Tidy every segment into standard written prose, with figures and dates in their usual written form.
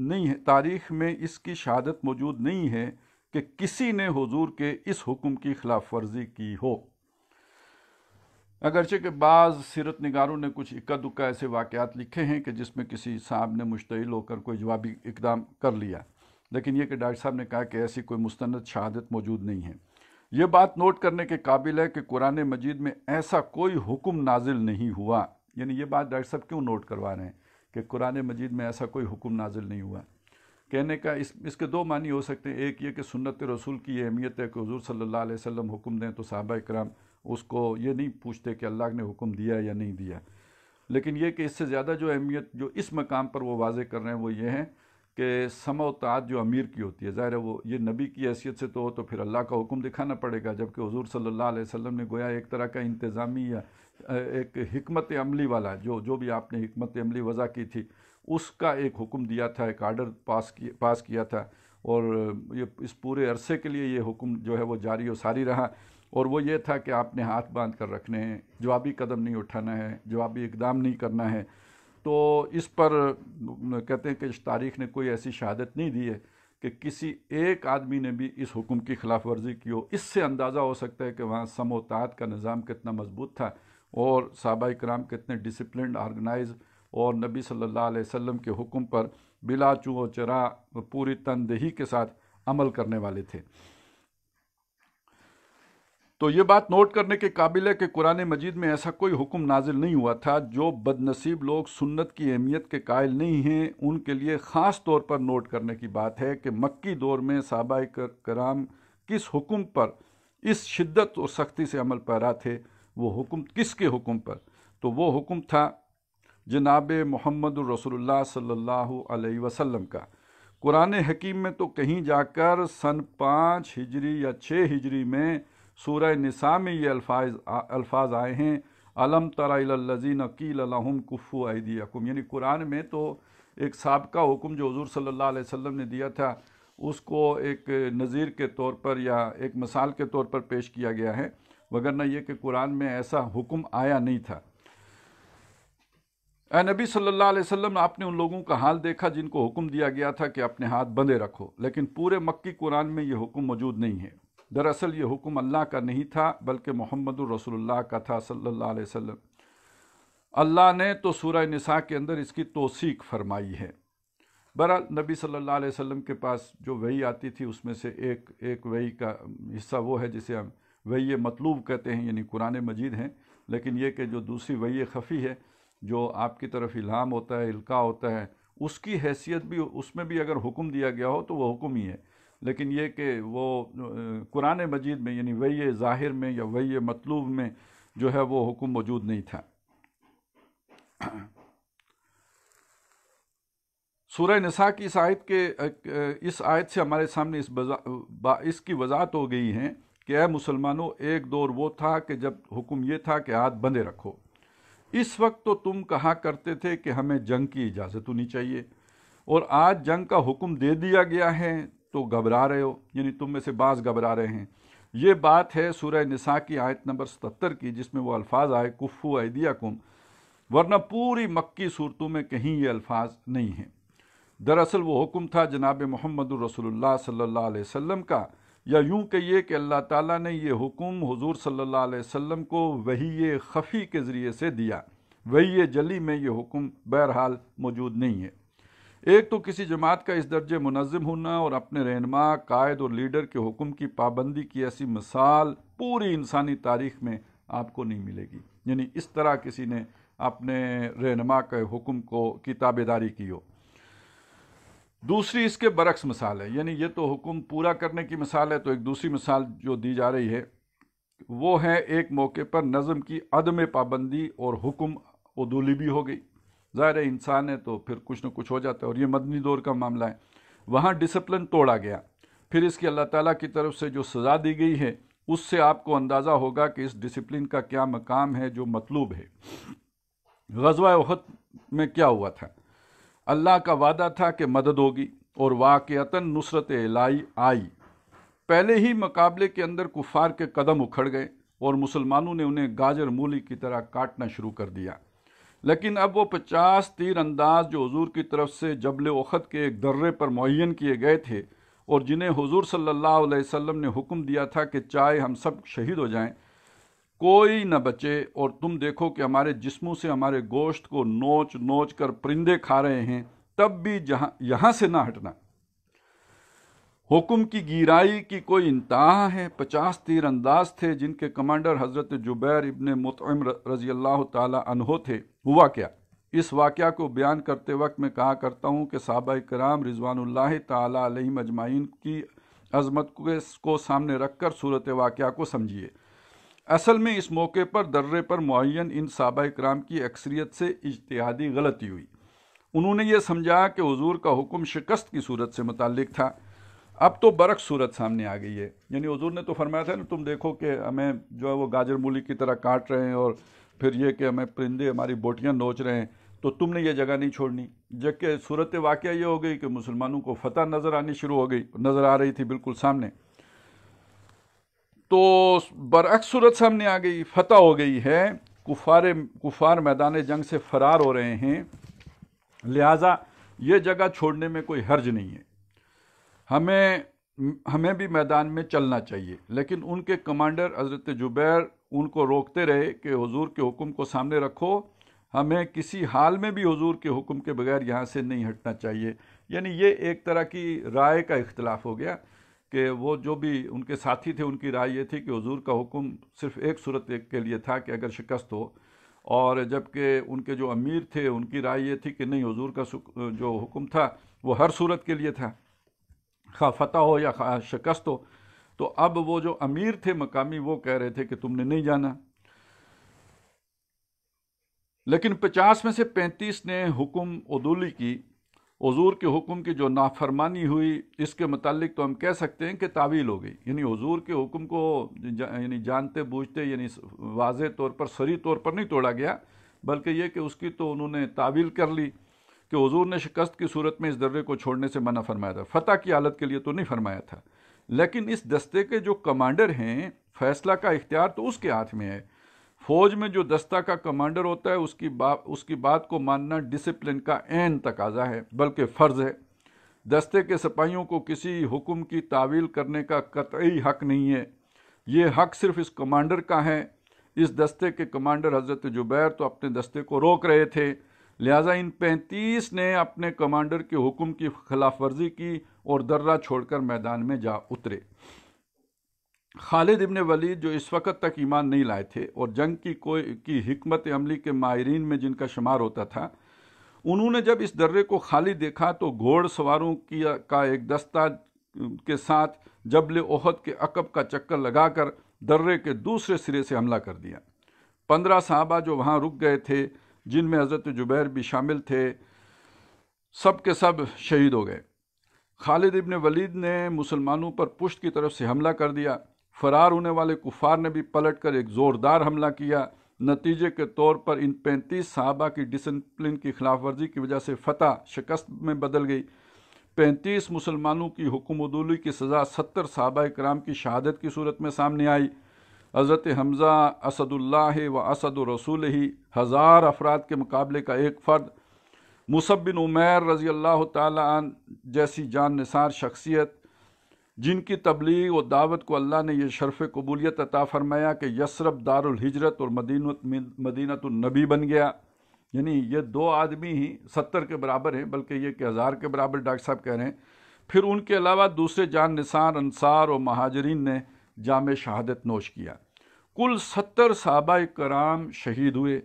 نہیں ہے، تاریخ میں اس کی شہادت موجود نہیں ہے کہ کسی نے حضور کے اس حکم کی خلاف ورزی کی ہو۔ اگرچہ کہ بعض سیرت نگاروں نے کچھ اکا دکا ایسے واقعات لکھے ہیں کہ جس میں کسی صاحب نے مشتعل ہو کر کوئی جوابی اقدام کر لیا، لیکن یہ کہ ڈاکٹر صاحب نے کہا کہ ایسی کوئی مستند شہادت موجود نہیں ہے۔ یہ بات نوٹ کرنے کے قابل ہے کہ قرآن مجید میں ایسا کوئی حکم نازل نہیں ہوا۔ یعنی یہ بات ڈاکٹر صاحب کیوں نوٹ کروا رہے ہیں کہ قرآن مجید میں ایسا کوئی حکم نازل نہیں ہوا؟ کہنے کا اس کے دو معنی ہو سکتے ہیں۔ ایک یہ کہ سنت رسول کی یہ اہمیت ہے کہ حضور صلی اللہ علیہ وسلم حکم دیں تو صحابہ کرام اس کو یہ نہیں پوچھتے کہ اللہ نے حکم دیا یا نہیں دیا، لیکن یہ کہ اس سے زیادہ جو اہمیت جو اس مقام پر وہ واضح کر رہے ہیں وہ یہ ہے کہ سمع و طاعت جو امیر کی ہوتی ہے، ظاہر ہے وہ یہ نبی کی حیثیت سے تو ہو تو پھر اللہ کا حکم دکھانا پڑے گا، جبکہ حضور صلی اللہ علیہ وسلم نے گویا ایک طرح کا انتظامی یا ایک حکمت عملی والا جو بھی آپ نے حکمت عملی وضع کی تھی اس کا ایک حکم دیا تھا، ایک آرڈر پاس کیا تھا، اور یہ اس پورے عرصے کے لیے یہ حکم جو ہے وہ جاری و ساری رہا، اور وہ یہ تھا کہ آپ نے ہاتھ باندھ کر رکھنے ہیں، جوابی قدم نہیں اٹھانا ہے، جوابی اقدام نہیں کرنا ہے۔ تو اس پر کہتے ہیں کہ تاریخ نے کوئی ایسی شہادت نہیں دی ہے کہ کسی ایک آدمی نے بھی اس حکم کی خلاف ورزی کی ہو۔ اس سے اندازہ ہو سکتا ہے کہ وہاں سمع و طاعت کا نظام کتنا مضبوط تھا اور صحابہ کرام کتنے ڈسپلنڈ، آرگنائز اور نبی صلی اللہ علیہ وسلم کے حکم پر بلا چوں و چرا پوری تندہی کے ساتھ عمل کرنے والے تھے۔ تو یہ بات نوٹ کرنے کے قابل ہے کہ قرآن مجید میں ایسا کوئی حکم نازل نہیں ہوا تھا۔ جو بد نصیب لوگ سنت کی اہمیت کے قائل نہیں ہیں ان کے لیے خاص طور پر نوٹ کرنے کی بات ہے کہ مکی دور میں صحابہ کرام کس حکم پر اس شدت اور سختی سے عمل پیرا تھے۔ وہ حکم کس کے حکم پر؟ تو وہ حکم تھا جناب محمد الرسول اللہ صلی اللہ علیہ وسلم کا۔ قرآن حکیم میں تو کہیں جا کر سن 5 ہجری یا 6 ہجری میں سورہ نساء میں یہ الفاظ آئے ہیں، الم تر الی الذین قیل لہم کفوا ایدیکم، یعنی قرآن میں تو ایک سابقہ حکم جو حضور صلی اللہ علیہ وسلم نے دیا تھا اس کو ایک نظیر کے طور پر یا ایک مثال کے طور پر پیش کیا گیا ہے، وگرنہ یہ کہ قرآن میں ایسا حکم آیا نہیں تھا۔ اے نبی صلی اللہ علیہ وسلم، آپ نے ان لوگوں کا حال دیکھا جن کو حکم دیا گیا تھا کہ اپنے ہاتھ بندھے رکھو، لیکن پورے مکی قرآن میں یہ حکم موجود نہیں ہے۔ دراصل یہ حکم اللہ کا نہیں تھا بلکہ محمد الرسول اللہ کا تھا صلی اللہ علیہ وسلم۔ اللہ نے تو سورہ نساء کے اندر اس کی توثیق فرمائی ہے۔ بہرحال نبی صلی اللہ علیہ وسلم کے پاس جو وحی آتی تھی اس میں سے ایک وحی کا حصہ وہ ہے جسے ہم وحی مطلوب کہتے ہیں، یعنی قرآن مجید ہیں، لیکن یہ کہ جو دوسری وحی خفی ہے جو آپ کی طرف الہام ہوتا ہے، القاء ہوتا ہے، اس کی حیثیت بھی اس میں بھی اگر حکم دیا گیا ہو تو وہ حکم ہی ہے، لیکن یہ کہ وہ قرآن مجید میں یعنی وحی ظاہر میں یا وحی مطلوب میں جو ہے وہ حکم موجود نہیں تھا۔ سورہ نساء کی اس آیت سے ہمارے سامنے اس کی وضاحت ہو گئی ہے کہ اے مسلمانوں، ایک دور وہ تھا کہ جب حکم یہ تھا کہ ہاتھ بندھے رکھو۔ اس وقت تو تم کہا کرتے تھے کہ ہمیں جنگ کی اجازت ہونی چاہیے، اور آج جنگ کا حکم دے دیا گیا ہے تو گھبرا رہے ہو، یعنی تم میں سے بعض گھبرا رہے ہیں۔ یہ بات ہے سورہ نساء کی آیت نمبر 77 کی، جس میں وہ الفاظ آئے کفوا ایدیکم، ورنہ پوری مکی صورتوں میں کہیں یہ الفاظ نہیں ہیں۔ دراصل وہ حکم تھا جناب محمد الرسول اللہ صلی اللہ علیہ وسلم کا، یا یوں کہیے کہ اللہ تعالیٰ نے یہ حکم حضور صلی اللہ علیہ وسلم کو وحی خفی کے ذریعے سے دیا۔ وحی جلی میں یہ حکم بہرحال موجود نہیں ہے۔ ایک تو کسی جماعت کا اس درجے منظم ہونا اور اپنے رہنما، قائد اور لیڈر کے حکم کی پابندی کی ایسی مثال پوری انسانی تاریخ میں آپ کو نہیں ملے گی، یعنی اس طرح کسی نے اپنے رہنما کے حکم کی تابعداری کی ہو۔ دوسری اس کے برعکس مثال ہے، یعنی یہ تو حکم پورا کرنے کی مثال ہے، تو ایک دوسری مثال جو دی جا رہی ہے وہ ہے ایک موقع پر نظم کی عدم پابندی اور حکم عدولی بھی ہو گئی۔ ظاہر ہے انسان ہے تو پھر کچھ نہ کچھ ہو جاتا ہے، اور یہ مدنی دور کا معاملہ ہے۔ وہاں ڈسپلن توڑا گیا، پھر اس کی اللہ تعالیٰ کی طرف سے جو سزا دی گئی ہے اس سے آپ کو اندازہ ہوگا کہ اس ڈسپلن کا کیا مقام ہے جو مطلوب ہے۔ غزوہ احد میں کیا ہوا تھا؟ اللہ کا وعدہ تھا کہ مدد ہوگی، اور واقعتاً نصرت الہی آئی۔ پہلے ہی مقابلے کے اندر کفار کے قدم اکھڑ گئے اور مسلمانوں نے انہیں گاجر مولی کی طرح کاٹنا شروع کر دیا۔ لیکن اب وہ 50 تیر انداز جو حضور کی طرف سے جبل احد کے ایک درے پر معین کیے گئے تھے اور جنہیں حضور صلی اللہ علیہ وسلم نے حکم دیا تھا کہ چاہے ہم سب شہید ہو جائیں کوئی نہ بچے، اور تم دیکھو کہ ہمارے جسموں سے ہمارے گوشت کو نوچ نوچ کر پرندے کھا رہے ہیں، تب بھی یہاں سے نہ ہٹنا۔ حکم کی گیرائی کی کوئی انتہا ہے؟ 50 تیر انداز تھے جن کے کمانڈر حضرت جبیر ابن مطعم رضی اللہ تعالی عنہ تھے۔ ہوا کیا؟ اس واقعہ کو بیان کرتے وقت میں کہا کرتا ہوں کہ صحابہ کرام رضوان اللہ تعالی علیہم اجمعین کی عظمت کو سامنے رکھ کر صورت واقعہ کو سمجھیے۔ اصل میں اس موقع پر درے پر معین ان صحابہ کرام کی اکثریت سے اجتہادی غلطی ہوئی۔ انہوں نے یہ سمجھا کہ حضور کا حکم شکست کی صورت سے متعلق تھا۔ اب تو برعکس صورت سامنے آ گئی ہے، یعنی حضور نے تو فرمایا تھا نا، تم دیکھو کہ ہمیں جو ہے وہ گاجر مولی کی طرح کاٹ رہے ہیں، اور پھر یہ کہ ہمیں پرندے ہماری بوٹیاں نوچ رہے ہیں، تو تم نے یہ جگہ نہیں چھوڑنی۔ جبکہ صورت واقعہ یہ ہو گئی کہ مسلمانوں کو فتح نظر آنی شروع ہو گئی، نظر آ رہی تھی بالکل سامنے، تو برعکس صورت سامنے آ گئی، فتح ہو گئی ہے، کفار میدان جنگ سے فرار ہو رہے ہیں، لہٰذا یہ جگہ چھوڑنے میں کوئی حرج نہیں ہے، ہمیں بھی میدان میں چلنا چاہیے۔ لیکن ان کے کمانڈر حضرت جبیر ان کو روکتے رہے کہ حضور کے حکم کو سامنے رکھو، ہمیں کسی حال میں بھی حضور کے حکم کے بغیر یہاں سے نہیں ہٹنا چاہیے۔ یعنی یہ ایک طرح کی رائے کا اختلاف ہو گیا کہ وہ جو بھی ان کے ساتھی تھے ان کی رائے یہ تھی کہ حضور کا حکم صرف ایک صورت کے لیے تھا کہ اگر شکست ہو، اور جبکہ ان کے جو امیر تھے ان کی رائے یہ تھی کہ نہیں، حضور کا جو حکم تھا وہ ہر صورت کے لیے تھا، خواہ فتح ہو یا خواہ شکست ہو۔ تو اب وہ جو امیر تھے مقامی وہ کہہ رہے تھے کہ تم نے نہیں جانا، لیکن 50 میں سے 35 نے حکم عدولی کی۔ حضور کے حکم کی جو نافرمانی ہوئی اس کے متعلق تو ہم کہہ سکتے ہیں کہ تعویل ہو گئی، یعنی حضور کے حکم کو یعنی جانتے بوجھتے، یعنی واضح طور پر صریح طور پر نہیں توڑا گیا، بلکہ یہ کہ اس کی تو انہوں نے تعویل کر لی کہ حضور نے شکست کی صورت میں اس درے کو چھوڑنے سے منع فرمایا تھا، فتح کی حالت کے لیے تو نہیں فرمایا تھا۔ لیکن اس دستے کے جو کمانڈر ہیں، فیصلہ کا اختیار تو اس کے ہاتھ میں ہے۔ فوج میں جو دستہ کا کمانڈر ہوتا ہے اس کی بات کو ماننا ڈسپلن کا عین تقاضا ہے، بلکہ فرض ہے۔ دستے کے سپاہیوں کو کسی حکم کی تعویل کرنے کا قطعی حق نہیں ہے، یہ حق صرف اس کمانڈر کا ہے۔ اس دستے کے کمانڈر حضرت جبیر تو اپنے دستے کو روک رہے تھے، لہٰذا ان 35 نے اپنے کمانڈر کے حکم کی خلاف ورزی کی اور درہ چھوڑ کر میدان میں جا اترے۔ خالد ابن ولید جو اس وقت تک ایمان نہیں لائے تھے اور جنگ کی حکمت عملی کے ماہرین میں جن کا شمار ہوتا تھا، انہوں نے جب اس درے کو خالی دیکھا تو گھوڑ سواروں کا ایک دستہ کے ساتھ جبل احد کے عقب کا چکر لگا کر درے کے دوسرے سرے سے حملہ کر دیا۔ 15 صحابہ جو وہاں رک گئے تھے، جن میں حضرت جبیر بھی شامل تھے، سب کے سب شہید ہو گئے۔ خالد ابن ولید نے مسلمانوں پر پشت کی طرف سے حملہ کر دیا۔ فرار ہونے والے کفار نے بھی پلٹ کر ایک زوردار حملہ کیا۔ نتیجے کے طور پر ان 35 صحابہ کی ڈسپلن کی خلاف ورزی کی وجہ سے فتح شکست میں بدل گئی۔ 35 مسلمانوں کی حکم عدولی کی سزا 70 صحابہ کرام کی شہادت کی صورت میں سامنے آئی۔ حضرت حمزہ اسد اللہ و اسد رسول ہی 1000 افراد کے مقابلے کا ایک فرد، مصعب بن عمیر رضی اللہ تعالی عنہ جیسی جان نثار شخصیت جن کی تبلیغ و دعوت کو اللہ نے یہ شرف قبولیت عطا فرمایا کہ یثرب دار الہجرت اور مدینۃ النبی بن گیا، یعنی یہ 2 آدمی ہی 70 کے برابر ہیں، بلکہ یہ کہ 1000 کے برابر ڈاکٹر صاحب کہہ رہے ہیں۔ پھر ان کے علاوہ دوسرے جان نثار انصار اور مہاجرین نے جام شہادت نوش کیا۔ کل 70 صحابہ کرام شہید ہوئے،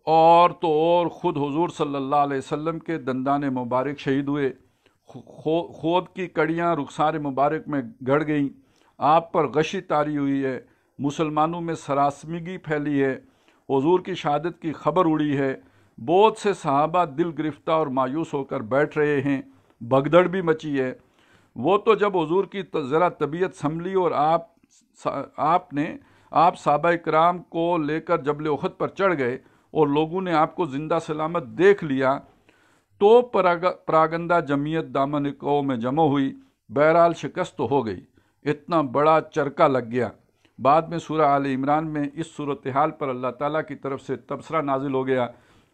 اور تو اور خود حضور صلی اللہ علیہ وسلم کے دندان مبارک شہید ہوئے۔ خود کی کڑیاں رخسار مبارک میں گڑ گئیں، آپ پر غشی طاری ہوئی ہے، مسلمانوں میں سراسمگی پھیلی ہے، حضور کی شہادت کی خبر اڑی ہے، بہت سے صحابہ دل گرفتہ اور مایوس ہو کر بیٹھ رہے ہیں، بھگدڑ بھی مچی ہے۔ وہ تو جب حضور کی ذرا طبیعت سنبھلی اور آپ صحابہ کرام کو لے کر جبل احد پر چڑھ گئے اور لوگوں نے آپ کو زندہ سلامت دیکھ لیا، تو پراگندہ جمعیت دامن قوم میں جمع ہوئی۔ بہرحال شکست تو ہو گئی، اتنا بڑا چرکا لگ گیا۔ بعد میں سورہ آل عمران میں اس صورتحال پر اللہ تعالیٰ کی طرف سے تبصرہ نازل ہو گیا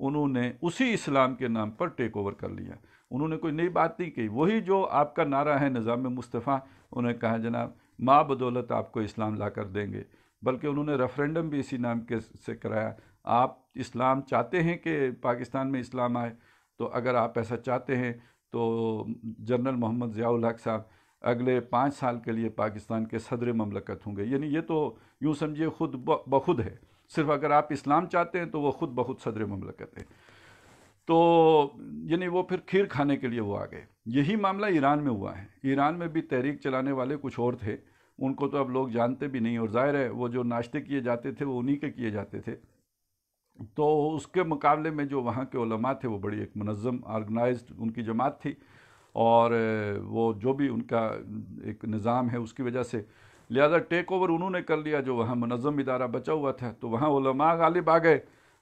انہوں نے اسی اسلام کے نام پر ٹیک اوور کر لیا. انہوں نے کوئی نئی بات نہیں کہی، وہی جو آپ کا نعرہ ہے نظام مصطفیٰ، انہوں نے کہا جناب ماں بدولت آپ کو اسلام لا کر دیں گے. بلکہ انہوں نے ریفرینڈم بھی اسی نام کے سے کرایا. آپ اسلام چاہتے ہیں کہ پاکستان میں اسلام آئے، تو اگر آپ ایسا چاہتے ہیں تو جنرل محمد ضیاء الحق صاحب اگلے 5 سال کے لیے پاکستان کے صدر مملکت ہوں گے. یعنی یہ تو یوں سمجھیے خود بخود ہے. صرف اگر آپ اسلام چاہتے ہیں تو وہ خود بخود صدر مملکت ہے. تو یعنی وہ پھر کھیر کھانے کے لیے وہ آ گئے. یہی معاملہ ایران میں ہوا ہے. ایران میں بھی تحریک چلانے والے کچھ اور تھے، ان کو تو اب لوگ جانتے بھی نہیں، اور ظاہر ہے وہ جو ناشتے کیے جاتے تھے وہ انہی کے کیے جاتے تھے. تو اس کے مقابلے میں جو وہاں کے علماء تھے وہ بڑی ایک منظم آرگنائزڈ ان کی جماعت تھی، اور وہ جو بھی ان کا ایک نظام ہے اس کی وجہ سے لہذا ٹیک اوور انہوں نے کر لیا. جو وہاں منظم ادارہ بچا ہوا تھا تو وہاں علماء غالب آ گئے،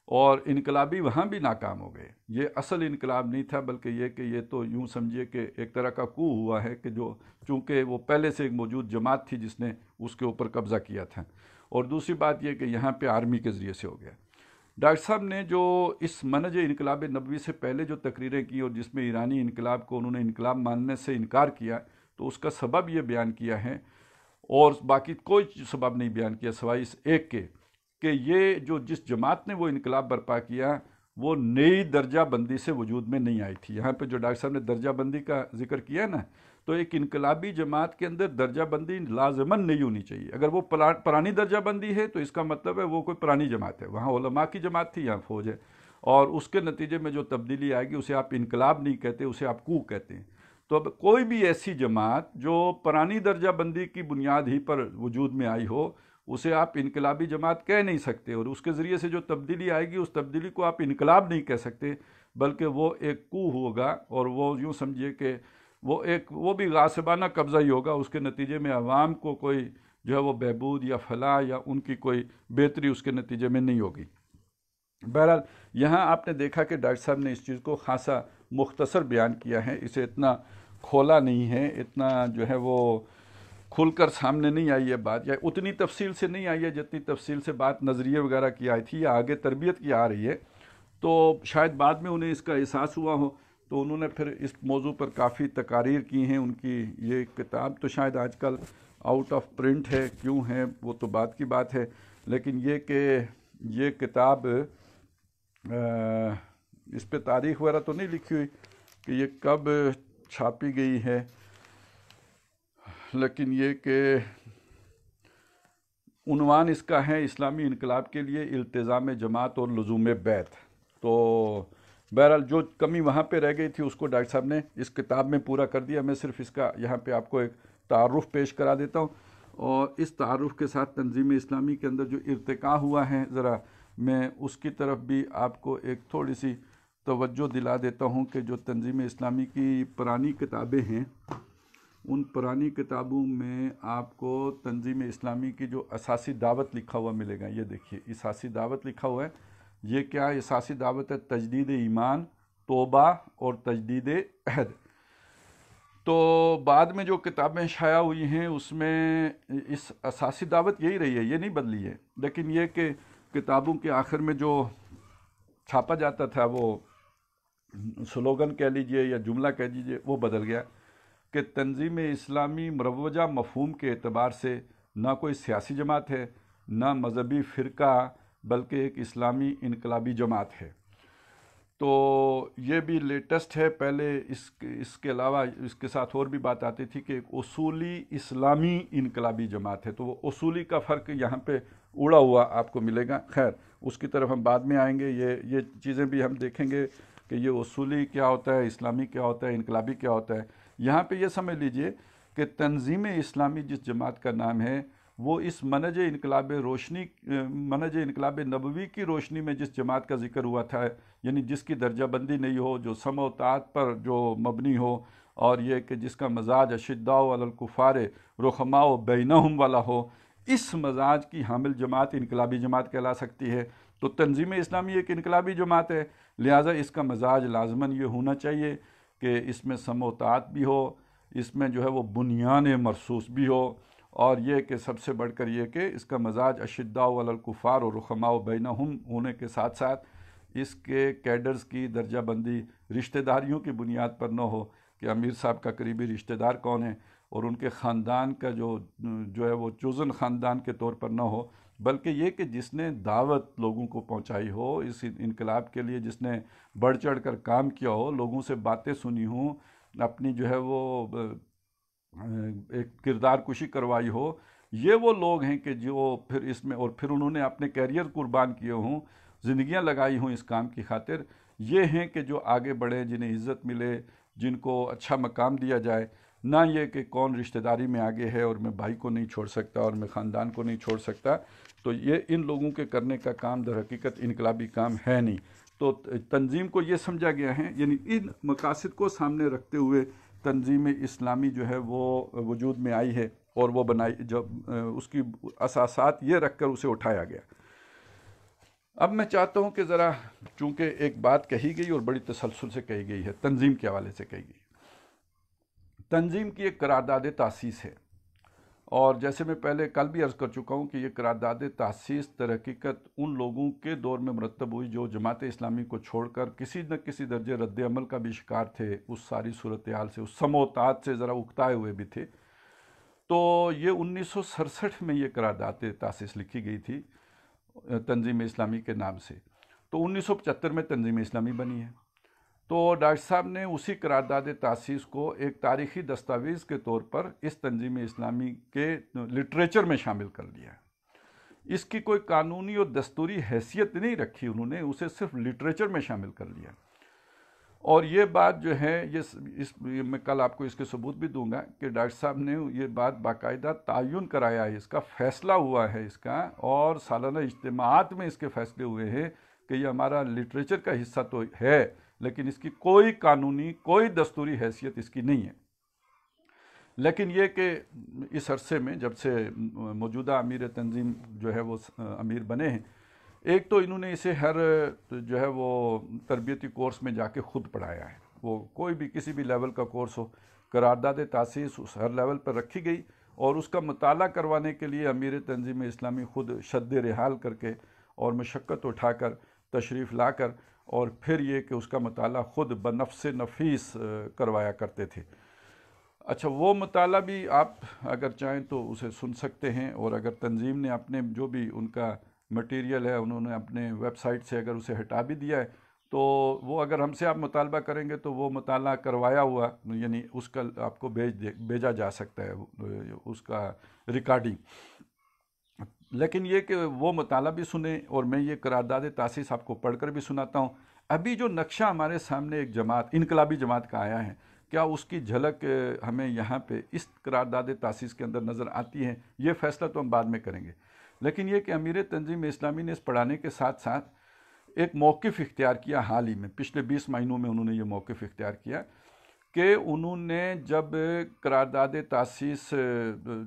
اور انقلابی وہاں بھی ناکام ہو گئے. یہ اصل انقلاب نہیں تھا، بلکہ یہ کہ یہ تو یوں سمجھیے کہ ایک طرح کا کو ہوا ہے کہ جو چونکہ وہ پہلے سے ایک موجود جماعت تھی جس نے اس کے اوپر قبضہ کیا تھا. اور دوسری بات یہ کہ یہاں پہ آرمی کے ذریعے سے ہو گیا. ڈاکٹر صاحب نے جو اس منہج انقلاب نبوی سے پہلے جو تقریریں کی اور جس میں ایرانی انقلاب کو انہوں نے انقلاب ماننے سے انکار کیا، تو اس کا سبب یہ بیان کیا ہے، اور باقی کوئی سبب نہیں بیان کیا سوائے اس ایک کے کہ یہ جو جس جماعت نے وہ انقلاب برپا کیا وہ نئی درجہ بندی سے وجود میں نہیں آئی تھی. یہاں پہ جو ڈاکٹر صاحب نے درجہ بندی کا ذکر کیا نا، تو ایک انقلابی جماعت کے اندر درجہ بندی لازماً نہیں ہونی چاہیے. اگر وہ پرانی درجہ بندی ہے تو اس کا مطلب ہے وہ کوئی پرانی جماعت ہے. وہاں علماء کی جماعت تھی، یہاں فوج ہے، اور اس کے نتیجے میں جو تبدیلی آئے گی اسے آپ انقلاب نہیں کہتے، اسے آپ کو کہتے ہیں. تو اب کوئی بھی ایسی جماعت جو پرانی درجہ بندی کی بنیاد ہی پر وجود میں آئی ہو اسے آپ انقلابی جماعت کہہ نہیں سکتے، اور اس کے ذریعے سے جو تبدیلی آئے گی اس تبدیلی کو آپ انقلاب نہیں کہہ سکتے، بلکہ وہ ایک کو ہوگا. اور وہ یوں سمجھیے کہ وہ بھی غاصبانہ قبضہ ہی ہوگا. اس کے نتیجے میں عوام کو کوئی جو ہے وہ بہبود یا فلاح یا ان کی کوئی بہتری اس کے نتیجے میں نہیں ہوگی. بہرحال یہاں آپ نے دیکھا کہ ڈاکٹر صاحب نے اس چیز کو خاصا مختصر بیان کیا ہے، اسے اتنا کھولا نہیں ہے، اتنا جو ہے وہ کھل کر سامنے نہیں آئی ہے بات، یا اتنی تفصیل سے نہیں آئی ہے جتنی تفصیل سے بات نظریے وغیرہ کی آئی تھی یا آگے تربیت کی آ رہی ہے. تو شاید بعد میں انہیں اس کا احساس ہوا ہو تو انہوں نے پھر اس موضوع پر کافی تقاریر کی ہیں. ان کی یہ کتاب تو شاید آج کل آؤٹ آف پرنٹ ہے، کیوں ہے وہ تو بعد کی بات ہے، لیکن یہ کہ یہ کتاب اس پہ تاریخ وغیرہ تو نہیں لکھی ہوئی کہ یہ کب چھاپی گئی ہے، لیکن یہ کہ عنوان اس کا ہے اسلامی انقلاب کے لیے التزام جماعت اور لزوم بیت. تو بہرحال جو کمی وہاں پہ رہ گئی تھی اس کو ڈاکٹر صاحب نے اس کتاب میں پورا کر دیا. میں صرف اس کا یہاں پہ آپ کو ایک تعارف پیش کرا دیتا ہوں، اور اس تعارف کے ساتھ تنظیم اسلامی کے اندر جو ارتقاء ہوا ہے ذرا میں اس کی طرف بھی آپ کو ایک تھوڑی سی توجہ دلا دیتا ہوں کہ جو تنظیم اسلامی کی پرانی کتابیں ہیں ان پرانی کتابوں میں آپ کو تنظیم اسلامی کی جو اساسی دعوت لکھا ہوا ملے گا. یہ دیکھیے اساسی دعوت لکھا ہوا ہے. یہ کیا اساسی دعوت ہے؟ تجدید ایمان، توبہ اور تجدید عہد. تو بعد میں جو کتابیں شائع ہوئی ہیں اس میں اس اساسی دعوت یہی رہی ہے، یہ نہیں بدلی ہے. لیکن یہ کہ کتابوں کے آخر میں جو چھاپا جاتا تھا وہ سلوگن کہہ لیجئے یا جملہ کہہ لیجئے وہ بدل گیا کہ تنظیم اسلامی مروجہ مفہوم کے اعتبار سے نہ کوئی سیاسی جماعت ہے، نہ مذہبی فرقہ، بلکہ ایک اسلامی انقلابی جماعت ہے. تو یہ بھی لیٹسٹ ہے. پہلے اس کے علاوہ اس کے ساتھ اور بھی بات آتی تھی کہ ایک اصولی اسلامی انقلابی جماعت ہے. تو وہ اصولی کا فرق یہاں پہ اڑا ہوا آپ کو ملے گا. خیر اس کی طرف ہم بعد میں آئیں گے. یہ چیزیں بھی ہم دیکھیں گے کہ یہ اصولی کیا ہوتا ہے، اسلامی کیا ہوتا ہے، انقلابی کیا ہوتا ہے. یہاں پہ یہ سمجھ لیجئے کہ تنظیم اسلامی جس جماعت کا نام ہے وہ اس منہج انقلاب نبوی کی روشنی میں جس جماعت کا ذکر ہوا تھا، یعنی جس کی درجہ بندی نہیں ہو، جو سمع و طاعت پر جو مبنی ہو، اور یہ کہ جس کا مزاج اشداء علی الکفار رحماء بینہم والا ہو، اس مزاج کی حامل جماعت انقلابی جماعت کہلا سکتی ہے. تو تنظیم اسلامی ایک انقلابی جماعت ہے، لہٰذا اس کا مزاج لازماً یہ ہونا چاہیے کہ اس میں سمع و طاعت بھی ہو، اس میں جو ہے وہ بنیان مرصوص بھی ہو، اور یہ کہ سب سے بڑھ کر یہ کہ اس کا مزاج اشداء علی الکفار اور رحماء بینہم ہونے کے ساتھ ساتھ اس کے کیڈرز کی درجہ بندی رشتہ داریوں کی بنیاد پر نہ ہو کہ امیر صاحب کا قریبی رشتہ دار کون ہے اور ان کے خاندان کا جو ہے وہ چوزن خاندان کے طور پر نہ ہو، بلکہ یہ کہ جس نے دعوت لوگوں کو پہنچائی ہو اس انقلاب کے لیے، جس نے بڑھ چڑھ کر کام کیا ہو، لوگوں سے باتیں سنی ہوں، اپنی جو ہے وہ ایک کردار کشی کروائی ہو، یہ وہ لوگ ہیں کہ جو پھر اس میں اور پھر انہوں نے اپنے کیریئر قربان کیے ہوں، زندگیاں لگائی ہوں اس کام کی خاطر، یہ ہیں کہ جو آگے بڑھیں، جنہیں عزت ملے، جن کو اچھا مقام دیا جائے، نہ یہ کہ کون رشتہ داری میں آگے ہے اور میں بھائی کو نہیں چھوڑ سکتا اور میں خاندان کو نہیں چھوڑ سکتا۔ تو یہ ان لوگوں کے کرنے کا کام در حقیقت انقلابی کام ہے نہیں۔ تو تنظیم کو یہ سمجھا گیا ہے، یعنی ان مقاصد کو سامنے رکھتے ہوئے تنظیم اسلامی جو ہے وہ وجود میں آئی ہے اور وہ بنائی، جب اس کی اساسات یہ رکھ کر اسے اٹھایا گیا۔ اب میں چاہتا ہوں کہ ذرا، چونکہ ایک بات کہی گئی اور بڑی تسلسل سے کہی گئی ہے، تنظیم کے حوالے سے کہی گئی۔ تنظیم کی ایک قرارداد تاسیس ہے، اور جیسے میں پہلے کل بھی عرض کر چکا ہوں کہ یہ قرارداد تاسیس در حقیقت ان لوگوں کے دور میں مرتب ہوئی جو جماعت اسلامی کو چھوڑ کر کسی نہ کسی درجے رد عمل کا بھی شکار تھے، اس ساری صورتحال سے، اس سموتات سے ذرا اکتائے ہوئے بھی تھے۔ تو یہ 1967 میں یہ قرارداد تاسیس لکھی گئی تھی تنظیم اسلامی کے نام سے، تو 1975 میں تنظیم اسلامی بنی ہے۔ تو ڈاکٹر صاحب نے اسی قرارداد تاسیس کو ایک تاریخی دستاویز کے طور پر اس تنظیم اسلامی کے لٹریچر میں شامل کر لیا۔ اس کی کوئی قانونی اور دستوری حیثیت نہیں رکھی انہوں نے، اسے صرف لٹریچر میں شامل کر لیا۔ اور یہ بات جو ہے، میں کل آپ کو اس کے ثبوت بھی دوں گا کہ ڈاکٹر صاحب نے یہ بات باقاعدہ تعین کرایا ہے، اس کا فیصلہ ہوا ہے اس کا، اور سالانہ اجتماعات میں اس کے فیصلے ہوئے ہیں کہ یہ ہمارا لٹریچر کا حصہ تو ہے لیکن اس کی کوئی قانونی، کوئی دستوری حیثیت اس کی نہیں ہے۔ لیکن یہ کہ اس عرصے میں جب سے موجودہ امیر تنظیم جو ہے وہ امیر بنے ہیں، ایک تو انہوں نے اسے ہر جو ہے وہ تربیتی کورس میں جا کے خود پڑھایا ہے، وہ کوئی بھی کسی بھی لیول کا کورس ہو، قرارداد تاسیس اس ہر لیول پر رکھی گئی، اور اس کا مطالعہ کروانے کے لیے امیر تنظیم اسلامی خود شد رحال کر کے اور مشقت اٹھا کر تشریف لا کر، اور پھر یہ کہ اس کا مطالعہ خود بنفس نفیس کروایا کرتے تھے۔ اچھا، وہ مطالعہ بھی آپ اگر چاہیں تو اسے سن سکتے ہیں، اور اگر تنظیم نے اپنے جو بھی ان کا مٹیریل ہے انہوں نے اپنے ویب سائٹ سے اگر اسے ہٹا بھی دیا ہے تو وہ اگر ہم سے آپ مطالبہ کریں گے تو وہ مطالعہ کروایا ہوا، یعنی اس کا آپ کو بھیجا جا سکتا ہے اس کا ریکارڈنگ۔ لیکن یہ کہ وہ مطالعہ بھی سنیں، اور میں یہ قرارداد تاسیس آپ کو پڑھ کر بھی سناتا ہوں۔ ابھی جو نقشہ ہمارے سامنے ایک جماعت، انقلابی جماعت کا آیا ہے، کیا اس کی جھلک ہمیں یہاں پہ اس قرارداد تاسیس کے اندر نظر آتی ہے؟ یہ فیصلہ تو ہم بعد میں کریں گے، لیکن یہ کہ امیر تنظیم اسلامی نے اس پڑھانے کے ساتھ ساتھ ایک موقف اختیار کیا حال ہی میں، پچھلے 20 مہینوں میں انہوں نے یہ موقف اختیار کیا کہ انہوں نے جب قرارداد تاسیس